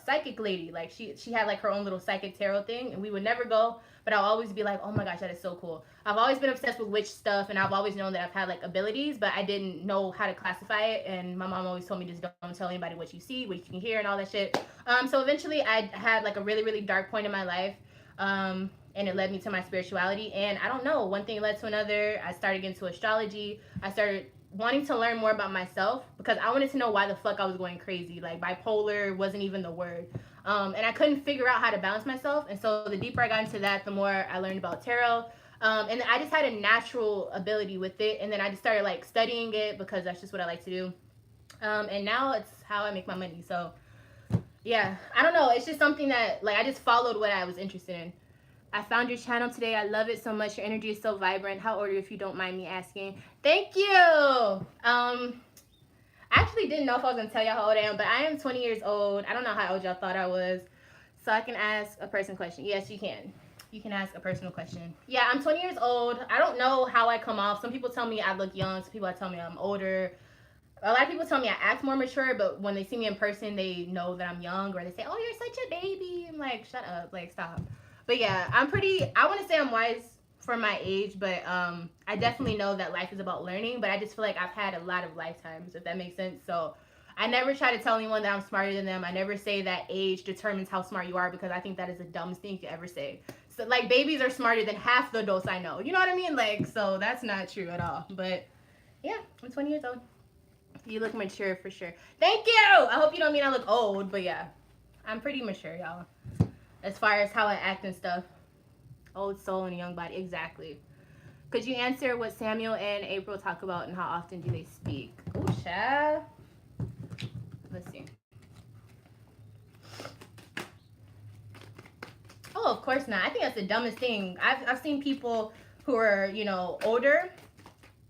S1: psychic lady. Like she had like her own little psychic tarot thing, and we would never go, but I'll always be like, oh my gosh, that is so cool. I've always been obsessed with witch stuff, and I've always known that I've had like abilities, but I didn't know how to classify it. And my mom always told me just don't tell anybody what you see, what you can hear, and all that shit. So eventually, I had like a really dark point in my life. And it led me to my spirituality, and I don't know, one thing led to another. I started getting into astrology. I started wanting to learn more about myself because I wanted to know why the fuck I was going crazy. Like bipolar wasn't even the word. And I couldn't figure out how to balance myself. And so the deeper I got into that, the more I learned about tarot. And I just had a natural ability with it. And then I just started like studying it because that's just what I like to do. And now it's how I make my money. So yeah, I don't know. It's just something that like I just followed what I was interested in. I found your channel today. I love it so much. Your energy is so vibrant. How old are you, if you don't mind me asking? Thank you. I actually didn't know if I was gonna tell y'all how old I am, but I am 20 years old. I don't know how old y'all thought I was. So I can ask a personal question. Yes, you can. You can ask a personal question. Yeah, I'm 20 years old. I don't know how I come off. Some people tell me I look young. Some people tell me I'm older. A lot of people tell me I act more mature, but when they see me in person, they know that I'm young, or they say, "Oh, you're such a baby." I'm like, "Shut up, like stop." But yeah, I want to say I'm wise for my age, but I definitely know that life is about learning. But I just feel like I've had a lot of lifetimes, if that makes sense. So I never try to tell anyone that I'm smarter than them. I never say that age determines how smart you are, because I think that is the dumbest thing you could ever say. So like babies are smarter than half the adults I know. You know what I mean? Like, so that's not true at all. But yeah, I'm 20 years old. You look mature for sure. Thank you. I hope you don't mean I look old, but yeah, I'm pretty mature, y'all. As far as how I act and stuff. Old soul and a young body. Exactly. Could you answer what Samuel and April talk about, and how often do they speak? Oh, child. Let's see. Oh, of course not. I think that's the dumbest thing. I've seen people who are, older.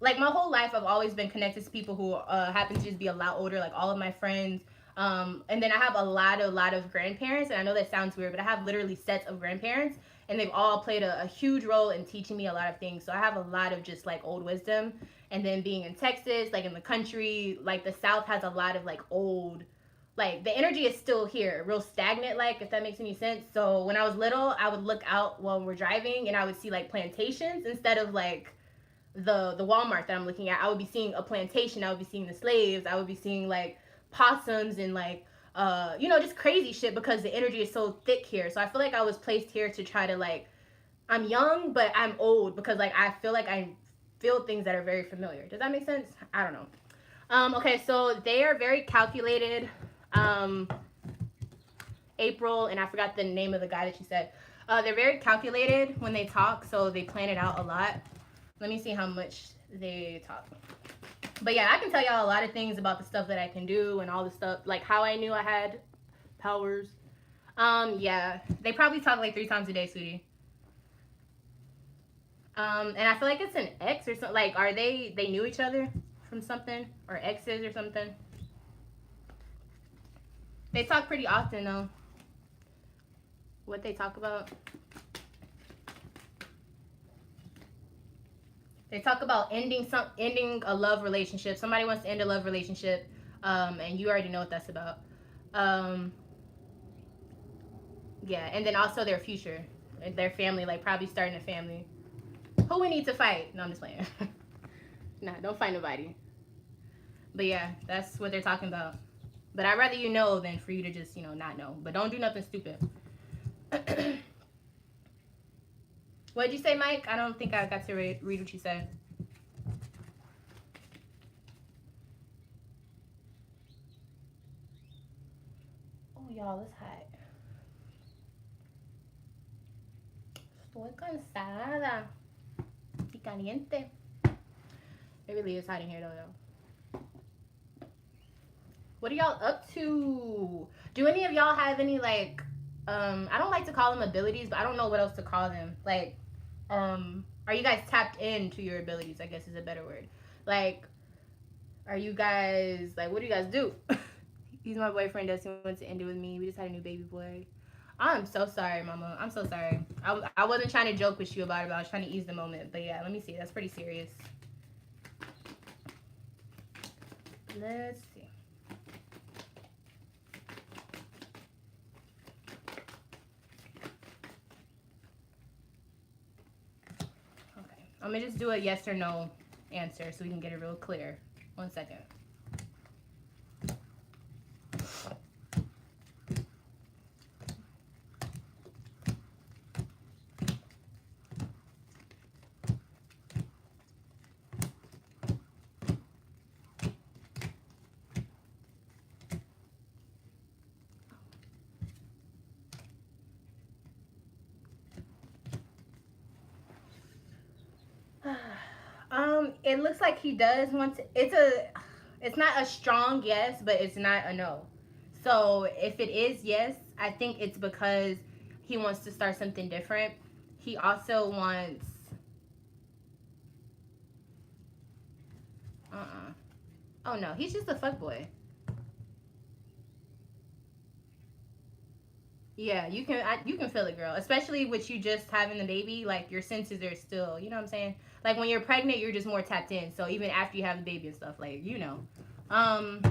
S1: Like my whole life, I've always been connected to people who happen to just be a lot older. Like all of my friends. And then I have a lot of grandparents, and I know that sounds weird, but I have literally sets of grandparents, and they've all played a huge role in teaching me a lot of things. So I have a lot of just like old wisdom. And then being in Texas, like in the country, like the South has a lot of like old like the energy is still here, real stagnant, like, if that makes any sense. So when I was little, I would look out while we're driving and I would see like plantations instead of like the Walmart that I'm looking at. I would be seeing a plantation, I would be seeing the slaves, I would be seeing like possums and like you know, just crazy shit because the energy is so thick here. So I feel like I was placed here to try to like, I'm young but I'm old because like I feel like I feel things that are very familiar. Does that make sense? I don't know. Okay, so they are very calculated. Um, April, and I forgot the name of the guy that she said. They're very calculated when they talk, so they plan it out a lot. Let me see how much they talk. But yeah, I can tell y'all a lot of things about the stuff that I can do and all the stuff, like how I knew I had powers. Yeah, they probably talk like 3 times a day, sweetie. And I feel like it's an ex or something. Like, are they knew each other from something or exes or something? They talk pretty often though. What they talk about? They talk about ending a love relationship. Somebody wants to end a love relationship, and you already know what that's about. Um, yeah, and then also their future, their family, like probably starting a family. Who we need to fight? No, I'm just playing. Nah, don't fight nobody. But yeah, that's what they're talking about. But I'd rather you know than for you to just, you know, not know. But don't do nothing stupid. What did you say, Mike? I don't think I got to read what you said. Oh, y'all, it's hot. Estoy cansada y caliente. It really is hot in here, though. What are y'all up to? Do any of y'all have any, like, I don't like to call them abilities, but I don't know what else to call them. Like, are you guys tapped into your abilities, I guess is a better word. Like, are you guys, like, what do you guys do? He's my boyfriend, doesn't want to end it with me. We just had a new baby boy. I'm so sorry, mama. I'm so sorry. I wasn't trying to joke with you about it, but I was trying to ease the moment. But yeah, let me see. That's pretty serious. Let's see. Okay. I'm going to just do a yes or no answer so we can get it real clear. 1 second. It looks like he does want to. It's not a strong yes, but it's not a no. So if it is yes, I think it's because he wants to start something different. He also wants. Oh no, he's just a fuck boy. Yeah, you can feel it, girl. Especially with you just having the baby, like your senses are still, you know what I'm saying? Like when you're pregnant, you're just more tapped in. So even after you have the baby and stuff, like you know, um,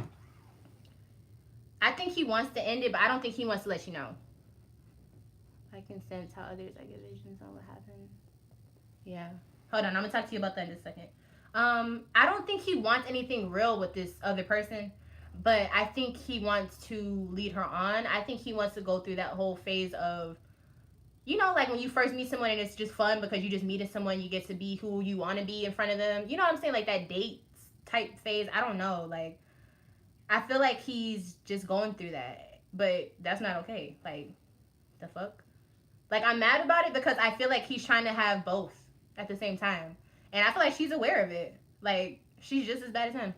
S1: I think he wants to end it, but I don't think he wants to let you know. I can sense how others I get visions on what happened. Yeah. Hold on, I'm gonna talk to you about that in a second. I don't think he wants anything real with this other person, but I think he wants to lead her on. I think he wants to go through that whole phase of, you know, like when you first meet someone and it's just fun because you just meeting someone, you get to be who you want to be in front of them. You know what I'm saying? Like that date type phase. I don't know. Like, I feel like he's just going through that, but that's not okay. Like, the fuck? Like, I'm mad about it because I feel like he's trying to have both at the same time. And I feel like she's aware of it. Like, she's just as bad as him.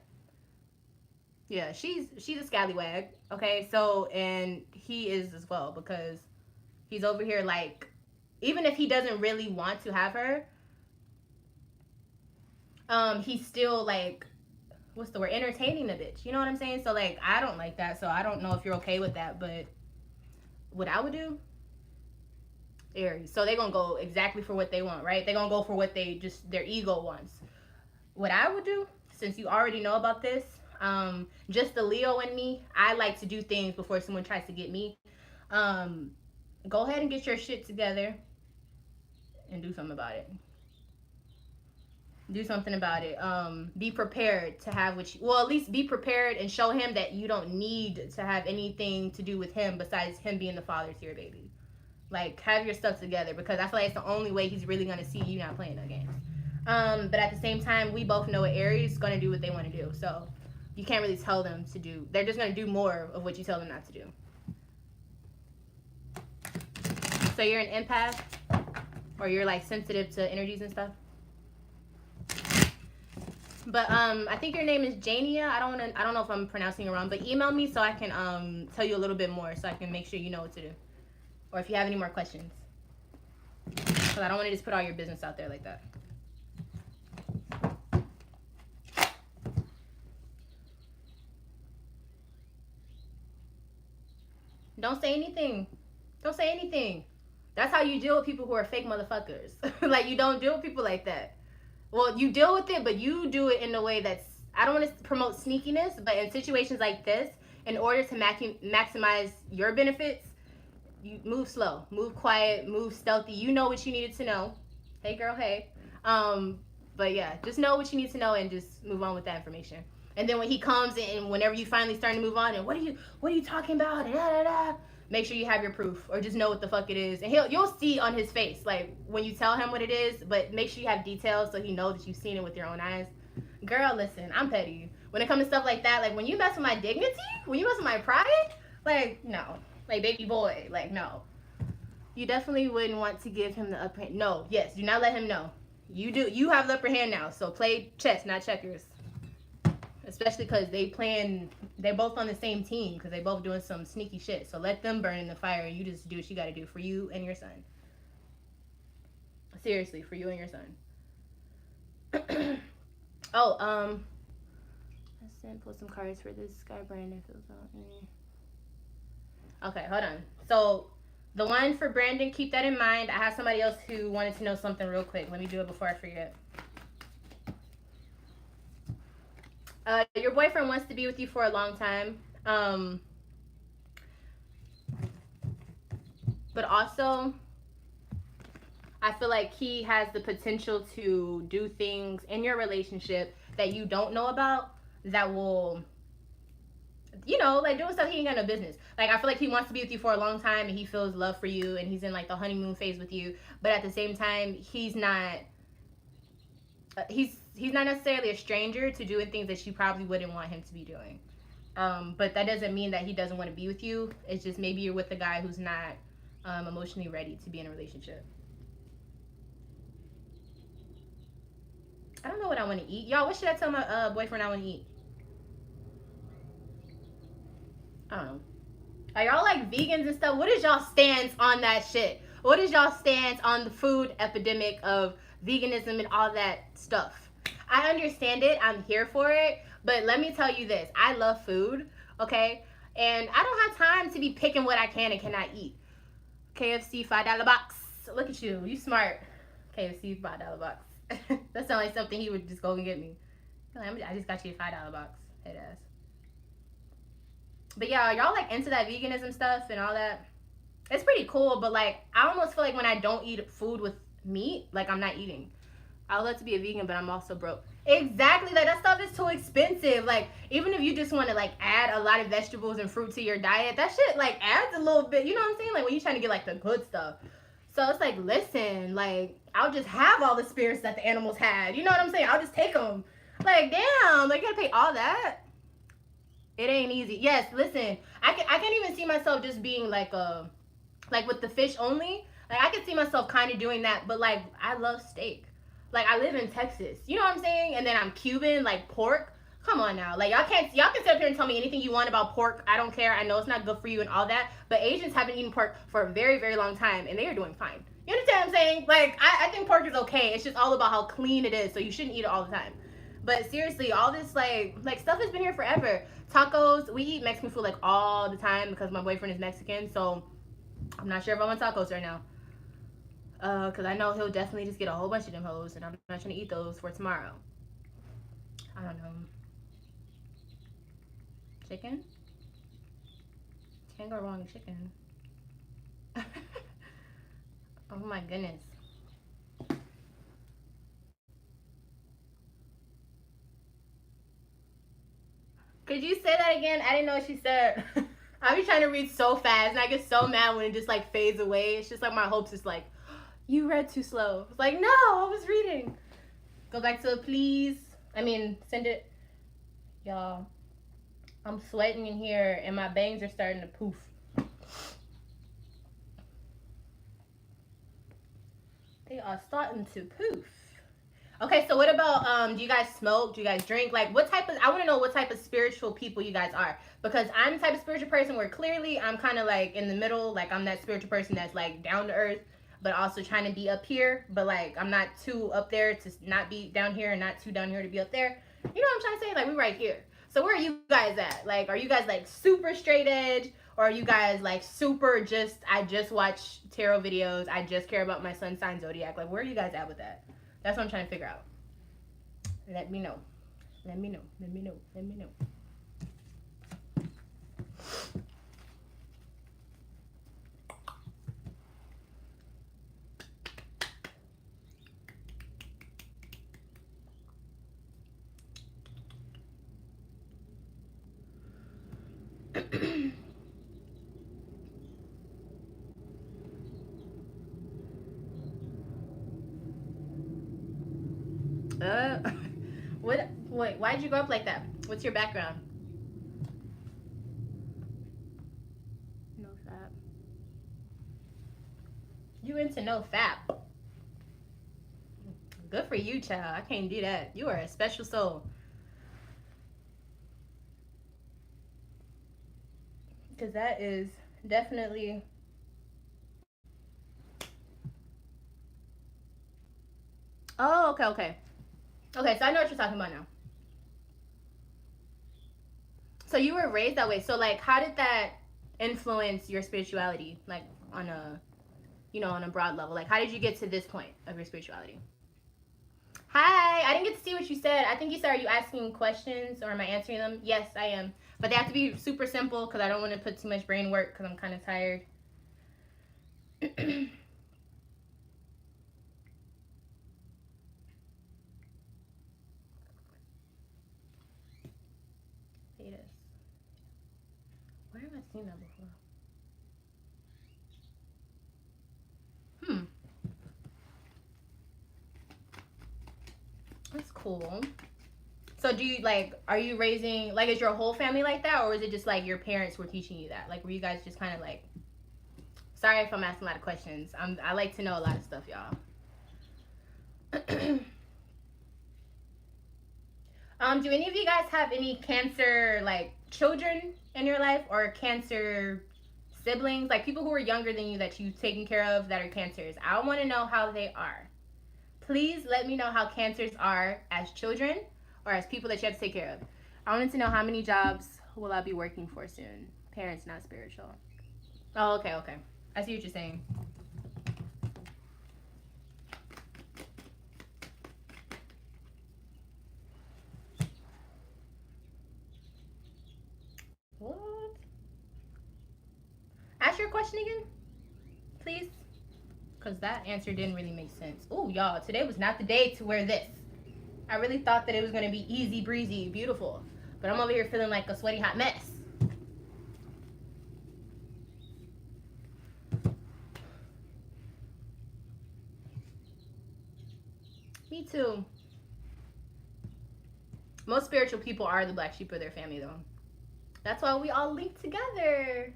S1: Yeah, she's a scallywag. Okay, so and he is as well because he's over here like, even if he doesn't really want to have her, he's still like, what's the word? Entertaining the bitch. You know what I'm saying? So like, I don't like that. So I don't know if you're okay with that, but what I would do, Aries. So they're gonna go exactly for what they want, right? They're gonna go for what they just their ego wants. What I would do, since you already know about this, Just the Leo in me, I like to do things before someone tries to get me. Um, Go ahead and get your shit together and do something about it. Do something about it. Be prepared to have what you, well, at least be prepared and show him that you don't need to have anything to do with him besides him being the father to your baby. Like, have your stuff together, because I feel like it's the only way he's really gonna see you not playing that game. But at the same time, we both know what Aries is gonna do what they want to do, so you can't really tell them to do. They're just gonna do more of what you tell them not to do. So you're an empath, or you're like sensitive to energies and stuff. But I think your name is Jania. I don't know if I'm pronouncing it wrong, but email me so I can tell you a little bit more, so I can make sure you know what to do, or if you have any more questions. Because I don't want to just put all your business out there like that. Don't say anything. Don't say anything. That's how you deal with people who are fake motherfuckers. Like, you don't deal with people like that. Well, you deal with it, but you do it in a way that's, I don't want to promote sneakiness, but in situations like this, in order to maximize your benefits, you move slow, move quiet, move stealthy. You know what you needed to know. Hey, girl, hey. But yeah, just know what you need to know and just move on with that information. And then when he comes and whenever you finally start to move on, and what are you talking about? And da, da, da, make sure you have your proof, or just know what the fuck it is. And you'll see on his face, like, when you tell him what it is, but make sure you have details so he knows that you've seen it with your own eyes. Girl, listen, I'm petty. When it comes to stuff like that, like, when you mess with my dignity, when you mess with my pride, like, no. Like, baby boy, like, no. You definitely wouldn't want to give him the upper hand. No, yes, do not let him know. You have the upper hand now, so play chess, not checkers. Especially because they're both on the same team, because they both doing some sneaky shit. So let them burn in the fire, and you just do what you gotta do for you and your son. Seriously, for you and your son. Oh, let's pull some cards for this guy Brandon fills out. Okay, hold on. So the one for Brandon, keep that in mind. I have somebody else who wanted to know something real quick. Let me do it before I forget. Your boyfriend wants to be with you for a long time. But also, I feel like he has the potential to do things in your relationship that you don't know about, that will, like doing stuff he ain't got no business. Like, I feel like he wants to be with you for a long time, and he feels love for you, and he's in like the honeymoon phase with you. But at the same time, he's not necessarily a stranger to doing things that you probably wouldn't want him to be doing. But that doesn't mean that he doesn't want to be with you. It's just maybe you're with a guy who's not emotionally ready to be in a relationship. I don't know what I want to eat. Y'all, what should I tell my boyfriend I want to eat? I don't know. Are y'all like vegans and stuff? What is y'all stance on that shit? What is y'all stance on the food epidemic of veganism and all that stuff? I understand it. I'm here for it. But let me tell you this. I love food, okay? And I don't have time to be picking what I can and cannot eat. KFC $5 box. Look at you. You smart. KFC $5 box. That sounds like something he would just go and get me. I just got you a $5 box. Head ass. But yeah, y'all like into that veganism stuff and all that. It's pretty cool, but like I almost feel like when I don't eat food with meat, like I'm not eating. I would love to be a vegan, but I'm also broke. Exactly, like that stuff is too expensive. Like, even if you just want to like add a lot of vegetables and fruit to your diet, that shit like adds a little bit. You know what I'm saying? Like when you're trying to get like the good stuff. So it's like, listen, like I'll just have all the spirits that the animals had. You know what I'm saying? I'll just take them. Like, damn, like you gotta pay all that. It ain't easy. Yes, listen, I can't even see myself just being like with the fish only. Like I could see myself kind of doing that, but like I love steak. Like I live in Texas. You know what I'm saying? And then I'm Cuban, like pork. Come on now. Like y'all can sit up here and tell me anything you want about pork. I don't care. I know it's not good for you and all that. But Asians have been eating pork for a very, very long time and they are doing fine. You understand what I'm saying? Like I think pork is okay. It's just all about how clean it is. So you shouldn't eat it all the time. But seriously, all this like stuff has been here forever. Tacos, we eat Mexican food like all the time because my boyfriend is Mexican. So I'm not sure if I want tacos right now. Because I know he'll definitely just get a whole bunch of them hoes, and I'm not trying to eat those for tomorrow. I don't know. Chicken? Can't go wrong with chicken. Oh my goodness. Could you say that again? I didn't know what she said. I be trying to read so fast and I get so mad when it just like fades away. It's just like my hopes is like, you read too slow. It's like, no, I was reading. Go back to it, please. I mean, send it. Y'all, I'm sweating in here and my bangs are starting to poof. They are starting to poof. Okay, so what about do you guys smoke? Do you guys drink? Like what type of I want to know what type of spiritual people you guys are, because I'm the type of spiritual person where clearly I'm kind of like in the middle, like I'm that spiritual person that's like down to earth but also trying to be up here, but like I'm not too up there to not be down here and not too down here to be up there. You know what I'm trying to say? Like we right here. So where are you guys at? Like are you guys like super straight edge, or are you guys like super just I just watch tarot videos, I just care about my sun sign zodiac? Like where are you guys at with that? That's what I'm trying to figure out. Let me know. Let me know. Let me know. Let me know. uh, what? Wait, why did you grow up like that? What's your background? No fap. You into no fap? Good for you, child. I can't do that. You are a special soul. Because that is definitely. Oh, okay, okay. Okay, so I know what you're talking about now. So you were raised that way. So like how did that influence your spirituality? Like on a on a broad level. Like how did you get to this point of your spirituality? Hi, I didn't get to see what you said. I think you said, are you asking questions or am I answering them? Yes, I am. But they have to be super simple because I don't want to put too much brain work because I'm kind of tired. Fetus. Where have I seen that before? That's cool. So do you like, are you raising, like is your whole family like that, or is it just like your parents were teaching you that? Like were you guys just kind of like, sorry if I'm asking a lot of questions. I like to know a lot of stuff, y'all. Do any of you guys have any cancer like children in your life, or cancer siblings, like people who are younger than you that you've taken care of that are cancers? I want to know how they are. Please let me know how cancers are as children or as people that you have to take care of. I wanted to know how many jobs will I be working for soon. Parents not spiritual. Oh, okay, okay. I see what you're saying. What? Ask your question again, please. Because that answer didn't really make sense. Oh, y'all, today was not the day to wear this. I really thought that it was going to be easy breezy, beautiful. But I'm over here feeling like a sweaty hot mess. Me too. Most spiritual people are the black sheep of their family, though. That's why we all link together.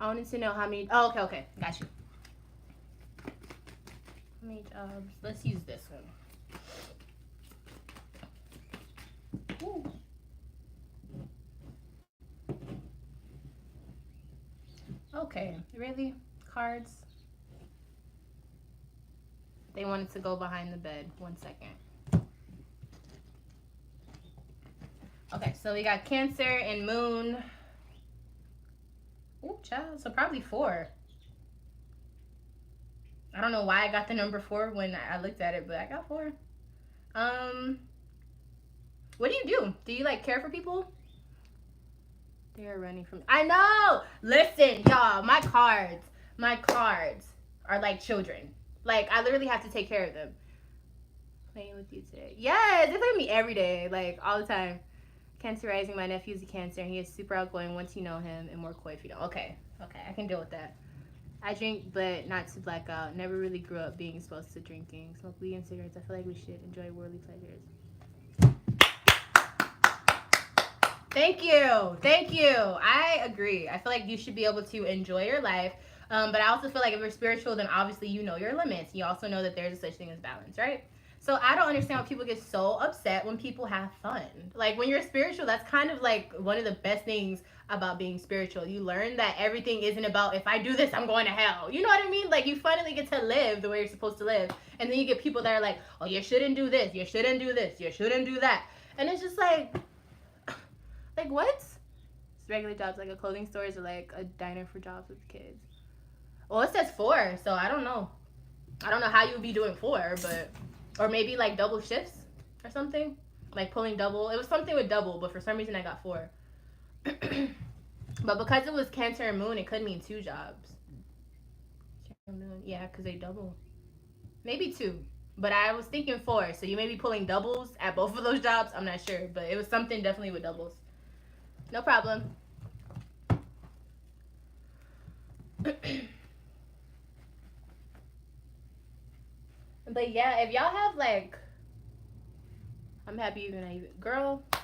S1: I wanted to know how many. Oh, okay, okay. Got you. How many jobs? Let's use this one. Ooh. Okay, really? Cards? They wanted to go behind the bed. 1 second. Okay, so we got Cancer and Moon. Ooh, child. So probably 4. I don't know why I got the number 4 when I looked at it, but I got 4. What do you do? Do you like care for people? You're running from. I know. Listen, y'all. My cards are like children. Like I literally have to take care of them. Playing with you today. Yes, they play with me every day, like all the time. Cancer rising. My nephew's a Cancer, and he is super outgoing once you know him, and more coy if you don't. Okay, I can deal with that. I drink, but not to black out. Never really grew up being exposed to drinking. Smoke weed and cigarettes. I feel like we should enjoy worldly pleasures. Thank you. Thank you. I agree. I feel like you should be able to enjoy your life. But I also feel like if you're spiritual, then obviously you know your limits. You also know that there's a such thing as balance, right? So I don't understand why people get so upset when people have fun. Like when you're spiritual, that's kind of like one of the best things about being spiritual. You learn that everything isn't about if I do this, I'm going to hell. You know what I mean? Like you finally get to live the way you're supposed to live. And then you get people that are like, oh, you shouldn't do this, you shouldn't do this, you shouldn't do that. And it's just like what? It's regular jobs like a clothing store or like a diner for jobs with kids. Well, it says 4, so I don't know. I don't know how you would be doing 4, but or maybe like double shifts or something, like pulling double. It was something with double, but for some reason I got 4. But because it was Cancer and Moon, it could mean 2 jobs. Yeah, because they double. Maybe 2. But I was thinking 4, so you may be pulling doubles at both of those jobs. I'm not sure, but it was something definitely with doubles. No problem. But yeah, if y'all have like, I'm happy when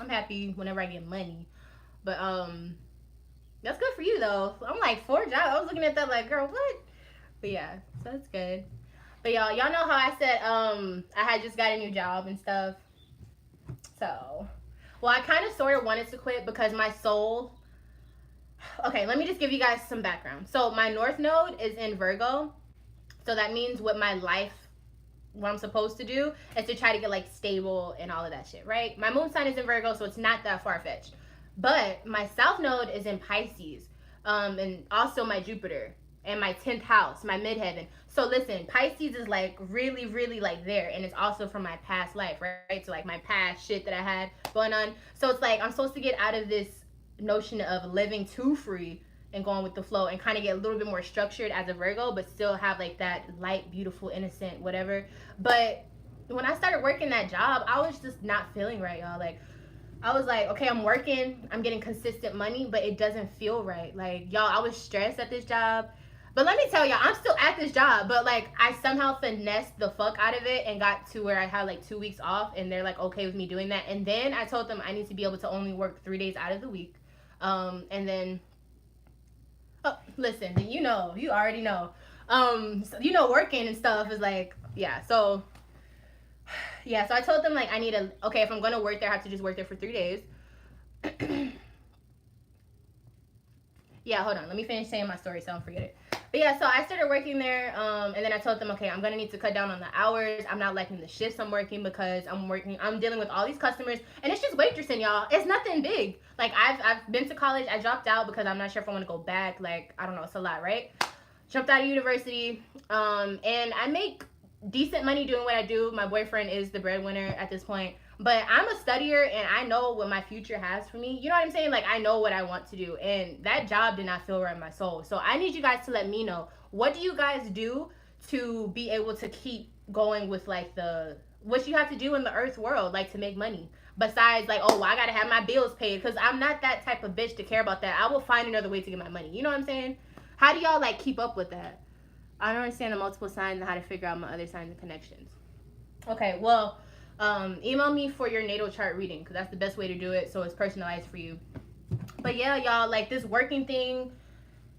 S1: I'm happy whenever I get money. But that's good for you though. I'm like 4 jobs. I was looking at that like, girl, what? But yeah, so that's good. But y'all know how I said I had just got a new job and stuff. So, well, I kind of sort of wanted to quit because my soul. Okay, let me just give you guys some background. So my North Node is in Virgo. So that means what I'm supposed to do is to try to get like stable and all of that shit, right? My moon sign is in Virgo, so it's not that far-fetched. But my South Node is in Pisces, and also my Jupiter and my 10th house, my midheaven. So listen, Pisces is like really, really like there, and it's also from my past life, right? So like my past shit that I had going on. So it's like I'm supposed to get out of this notion of living too free and going with the flow and kind of get a little bit more structured as a Virgo, but still have like that light, beautiful, innocent, whatever. But when I started working that job, I was just not feeling right, y'all. Like I was like, okay, I'm working, I'm getting consistent money, but it doesn't feel right. Like y'all, I was stressed at this job. But let me tell y'all, I'm still at this job, but like I somehow finessed the fuck out of it and got to where I had like 2 weeks off, and they're like okay with me doing that. And then I told them I need to be able to only work 3 days out of the week. And then, oh, listen, you already know. So, working and stuff is like, yeah. So I told them like okay, if I'm gonna work there, I have to just work there for 3 days. Yeah, hold on. Let me finish saying my story so I don't forget it. But yeah, so I started working there, and then I told them, okay, I'm gonna need to cut down on the hours. I'm not liking the shifts I'm working because I'm dealing with all these customers, and it's just waitressing, y'all. It's nothing big. Like I've been to college. I dropped out because I'm not sure if I want to go back. Like I don't know, it's a lot, right? Jumped out of university, and I make decent money doing what I do. My boyfriend is the breadwinner at this point. But I'm a studier and I know what my future has for me. You know what I'm saying? Like I know what I want to do. And that job did not feel right in my soul. So I need you guys to let me know. What do you guys do to be able to keep going with like what you have to do in the earth world, like to make money? Besides like, oh, well, I gotta have my bills paid. Because I'm not that type of bitch to care about that. I will find another way to get my money. You know what I'm saying? How do y'all like keep up with that? I don't understand the multiple signs and how to figure out my other signs and connections. Okay, well, email me for your natal chart reading because that's the best way to do it, so it's personalized for you. But yeah, y'all, like this working thing,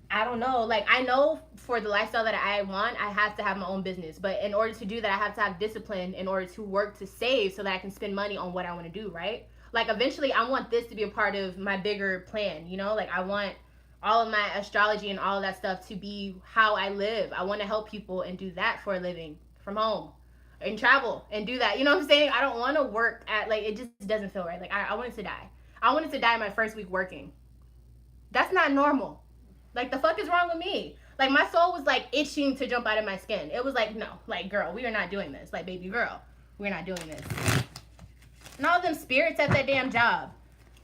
S1: I don't know. Like I know for the lifestyle that I want, I have to have my own business. But in order to do that, I have to have discipline in order to work to save so that I can spend money on what I want to do, right? Like eventually I want this to be a part of my bigger plan, like I want all of my astrology and all of that stuff to be how I live. I want to help people and do that for a living from home and travel and do that. You know what I'm saying? I don't want to work at, like, it just doesn't feel right. Like, I wanted to die. I wanted to die my first week working. That's not normal. Like, the fuck is wrong with me? Like, my soul was, like, itching to jump out of my skin. It was like, no. Like, girl, we are not doing this. Like, baby girl, we're not doing this. And all them spirits at that damn job.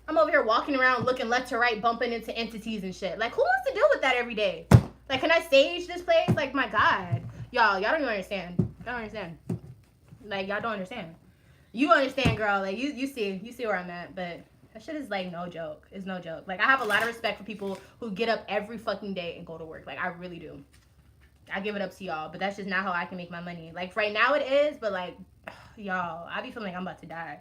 S1: I'm over here walking around looking left to right, bumping into entities and shit. Like, who wants to deal with that every day? Like, can I stage this place? Like, my God. Y'all don't even understand. Y'all don't understand. Like, y'all don't understand. You understand, girl. Like, you see where I'm at. But that shit is, like, no joke. It's no joke. Like, I have a lot of respect for people who get up every fucking day and go to work. Like, I really do. I give it up to y'all. But that's just not how I can make my money. Like, right now it is. But, like, y'all, I be feeling like I'm about to die.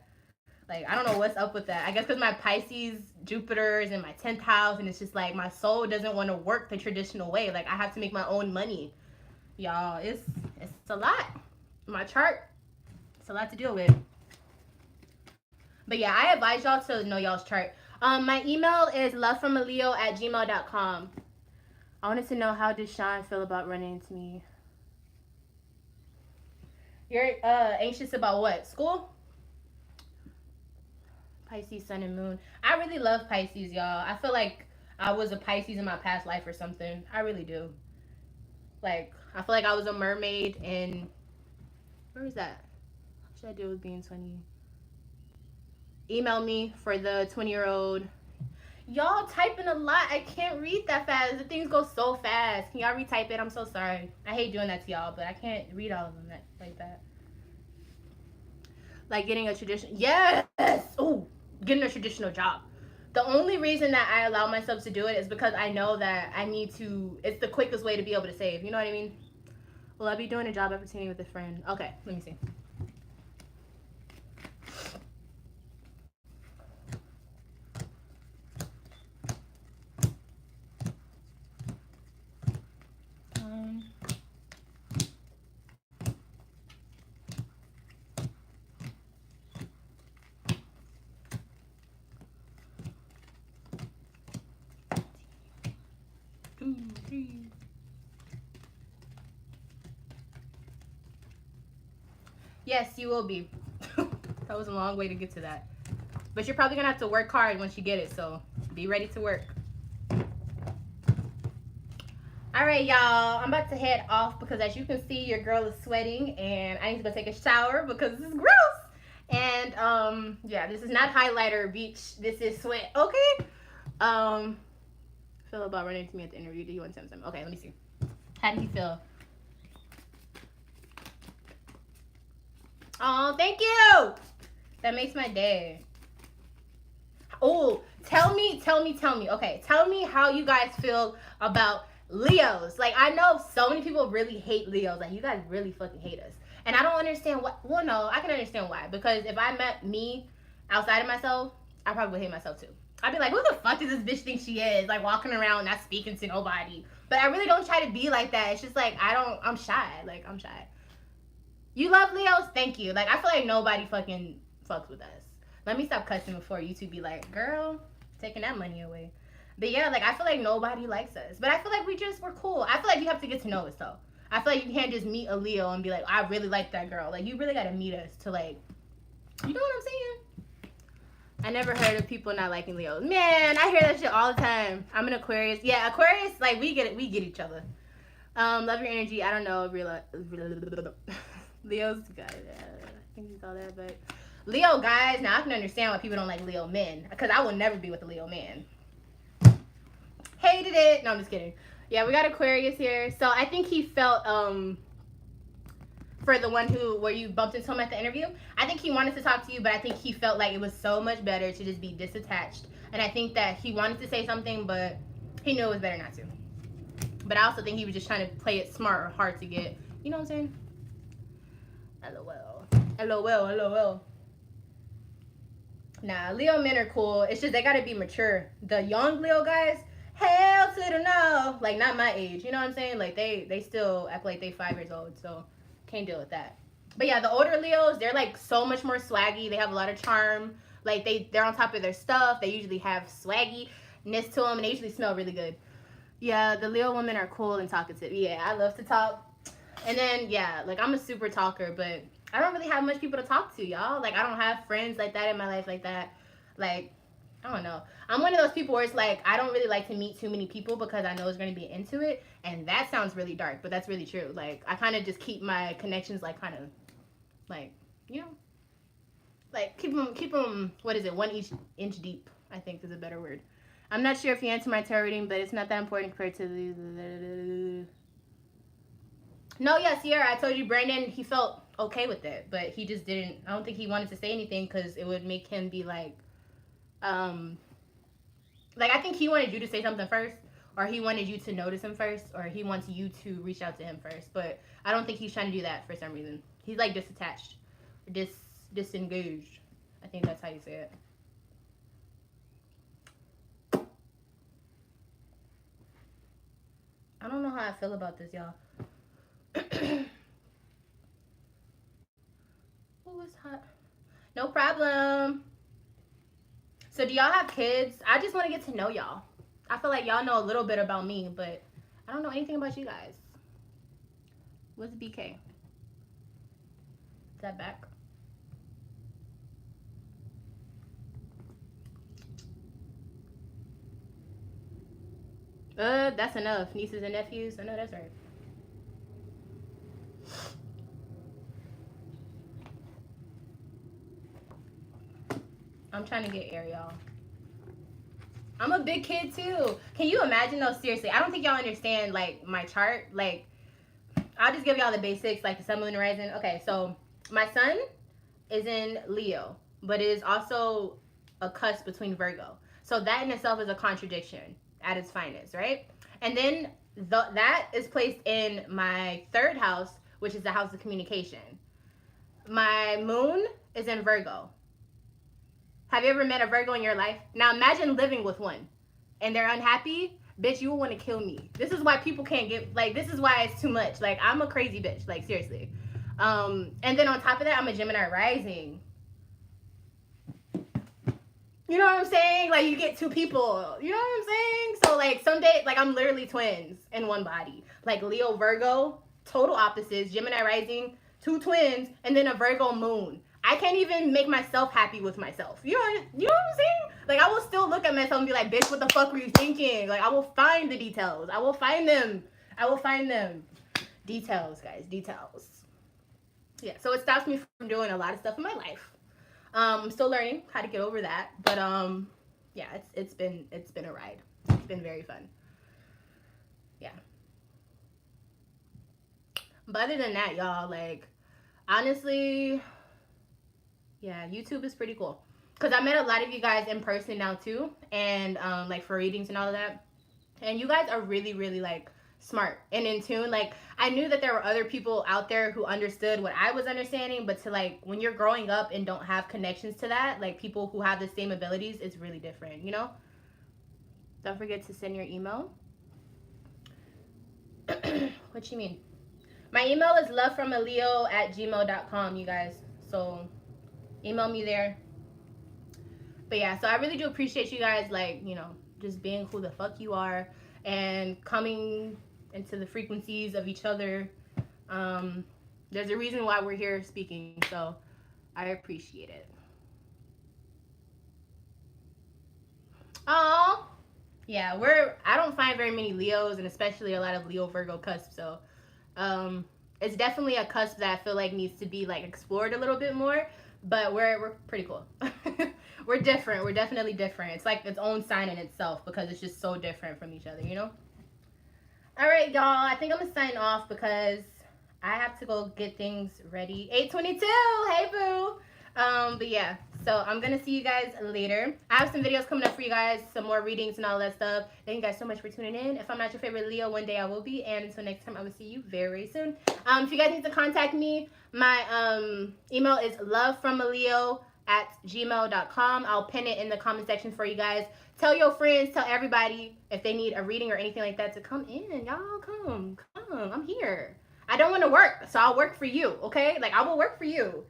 S1: Like, I don't know what's up with that. I guess because my Pisces, Jupiter is in my 10th house, and it's just like my soul doesn't want to work the traditional way. Like, I have to make my own money. Y'all, it's a lot. My chart, it's a lot to deal with. But yeah, I advise y'all to know y'all's chart. My email is lovefromaleo@gmail.com. I wanted to know, how does Sean feel about running into me? You're anxious about what? School? Pisces, sun, and moon. I really love Pisces, y'all. I feel like I was a Pisces in my past life or something. I really do. Like, I feel like I was a mermaid in... Where is that? What should I do with being 20? Email me for the 20-year-old. Y'all typing a lot. I can't read that fast. The things go so fast. Can y'all retype it? I'm so sorry. I hate doing that to y'all, but I can't read all of them like that. Like getting a tradition. Yes! Ooh, getting a traditional job. The only reason that I allow myself to do it is because I know that I need to, it's the quickest way to be able to save. You know what I mean? Will I be doing a job opportunity with a friend? Okay, let me see. Yes, you will be. That was a long way to get to that. But you're probably going to have to work hard once you get it, so be ready to work. All right, y'all. I'm about to head off because, as you can see, your girl is sweating, and I need to go take a shower because this is gross. And, yeah, this is not highlighter beach. This is sweat, okay? Feel about running to me at the interview. Do you want to say something? Okay, let me see. How do you feel? Oh, thank you. That makes my day. Oh, tell me. Okay, tell me how you guys feel about Leos. Like, I know so many people really hate Leos. Like, you guys really fucking hate us. And I don't understand what. Well, no, I can understand why. Because if I met me outside of myself, I probably would hate myself too. I'd be like, who the fuck does this bitch think she is? Like, walking around not speaking to nobody. But I really don't try to be like that. It's just like, I'm shy. Like, I'm shy. You love Leos? Thank you. Like, I feel like nobody fucking fucks with us. Let me stop cussing before you two be like, girl, taking that money away. But yeah, like, I feel like nobody likes us. But I feel like we're cool. I feel like you have to get to know us, though. I feel like you can't just meet a Leo and be like, I really like that girl. Like, you really got to meet us to, like, you know what I'm saying? I never heard of people not liking Leos. Man, I hear that shit all the time. I'm an Aquarius. Yeah, Aquarius, like, we get it. We get each other. Love your energy. I don't know. Leo's got it. I think he's all that, but Leo guys, now I can understand why people don't like Leo men, because I will never be with a Leo man. Hated it. No, I'm just kidding. Yeah, we got Aquarius here. So I think he felt for the one where you bumped into him at the interview, I think he wanted to talk to you, but I think he felt like it was so much better to just be disattached. And I think that he wanted to say something, but he knew it was better not to. But I also think he was just trying to play it smart or hard to get. You know what I'm saying? LOL. LOL. LOL. Nah, Leo men are cool. It's just they gotta be mature. The young Leo guys, hell to the no. Like, not my age. You know what I'm saying? Like, they still act like they 5 years old. So, can't deal with that. But yeah, the older Leos, they're like so much more swaggy. They have a lot of charm. Like, they're on top of their stuff. They usually have swagginess to them, and they usually smell really good. Yeah, the Leo women are cool and talkative. Yeah, I love to talk. And then, yeah, like, I'm a super talker, but I don't really have much people to talk to, y'all. Like, I don't have friends like that in my life like that. Like, I don't know. I'm one of those people where it's like, I don't really like to meet too many people because I know it's going to be into it. And that sounds really dark, but that's really true. Like, I kind of just keep my connections, like, kind of, like, you know, like, keep them, what is it, 1 inch deep. I think is a better word. I'm not sure if you answered my tarot reading, but it's not that important compared to the... No, yeah, Sierra, I told you Brandon, he felt okay with it, but he just didn't, I don't think he wanted to say anything because it would make him be like, I think he wanted you to say something first, or he wanted you to notice him first, or he wants you to reach out to him first, but I don't think he's trying to do that for some reason. He's like disattached, disengaged. I think that's how you say it. I don't know how I feel about this, y'all. Oh, it's hot. No problem. So do y'all have kids? I just want to get to know y'all. I feel like y'all know a little bit about me, but I don't know anything about you guys. What's BK? Is that back? That's enough. Nieces and nephews. I know that's right. I'm trying to get air, y'all. I'm a big kid too. Can you imagine though? Seriously, I don't think y'all understand like my chart. Like, I'll just give y'all the basics, like the sun, moon, and rising. Okay, so my sun is in Leo, but it is also a cusp between Virgo. So that in itself is a contradiction at its finest, right? And then that is placed in my third house, which is the house of communication. My moon is in Virgo. Have you ever met a Virgo in your life? Now imagine living with one and they're unhappy. Bitch, you will want to kill me. This is why people can't get, like, this is why it's too much. Like, I'm a crazy bitch, like, seriously. And then on top of that, I'm a Gemini rising. You know what I'm saying? Like, you get two people. You know what I'm saying? So, like, someday, like, I'm literally twins in one body. Like, Leo, Virgo, total opposites. Gemini rising, two twins, and then a Virgo moon. I can't even make myself happy with myself. You know what I'm saying? Like, I will still look at myself and be like, bitch, what the fuck were you thinking? Like, I will find the details. I will find them. I will find them. Details, guys. Details. Yeah, so it stops me from doing a lot of stuff in my life. I'm still learning how to get over that. But, yeah, it's been a ride. It's been very fun. Yeah. But other than that, y'all, like, honestly... yeah, YouTube is pretty cool. Because I met a lot of you guys in person now, too. And, like, for readings and all of that. And you guys are really, really, like, smart and in tune. Like, I knew that there were other people out there who understood what I was understanding. But to, like, when you're growing up and don't have connections to that, like, people who have the same abilities, it's really different, you know? Don't forget to send your email. What you mean? My email is lovefromaleo@gmail.com, you guys. So... email me there. But yeah, so I really do appreciate you guys, like, you know, just being who the fuck you are and coming into the frequencies of each other. There's a reason why we're here speaking, so I appreciate it. Oh, yeah, I don't find very many Leos, and especially a lot of Leo Virgo cusps, so it's definitely a cusp that I feel like needs to be like explored a little bit more. But we're pretty cool. We're different. We're definitely different. It's like its own sign in itself because it's just so different from each other, you know? All right, y'all. I think I'm going to sign off because I have to go get things ready. 8:22. Hey, boo. But yeah. So I'm going to see you guys later. I have some videos coming up for you guys. Some more readings and all that stuff. Thank you guys so much for tuning in. If I'm not your favorite Leo, one day I will be. And until next time, I will see you very soon. If you guys need to contact me, my email is lovefromaleo@gmail.com. I'll pin it in the comment section for you guys. Tell your friends, tell everybody if they need a reading or anything like that to come in. Y'all come. I'm here. I don't want to work, so I'll work for you, okay? Like, I will work for you.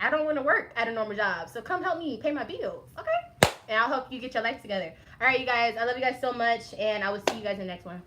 S1: I don't want to work at a normal job, so come help me pay my bills, okay? And I'll help you get your life together. All right, you guys. I love you guys so much, and I will see you guys in the next one.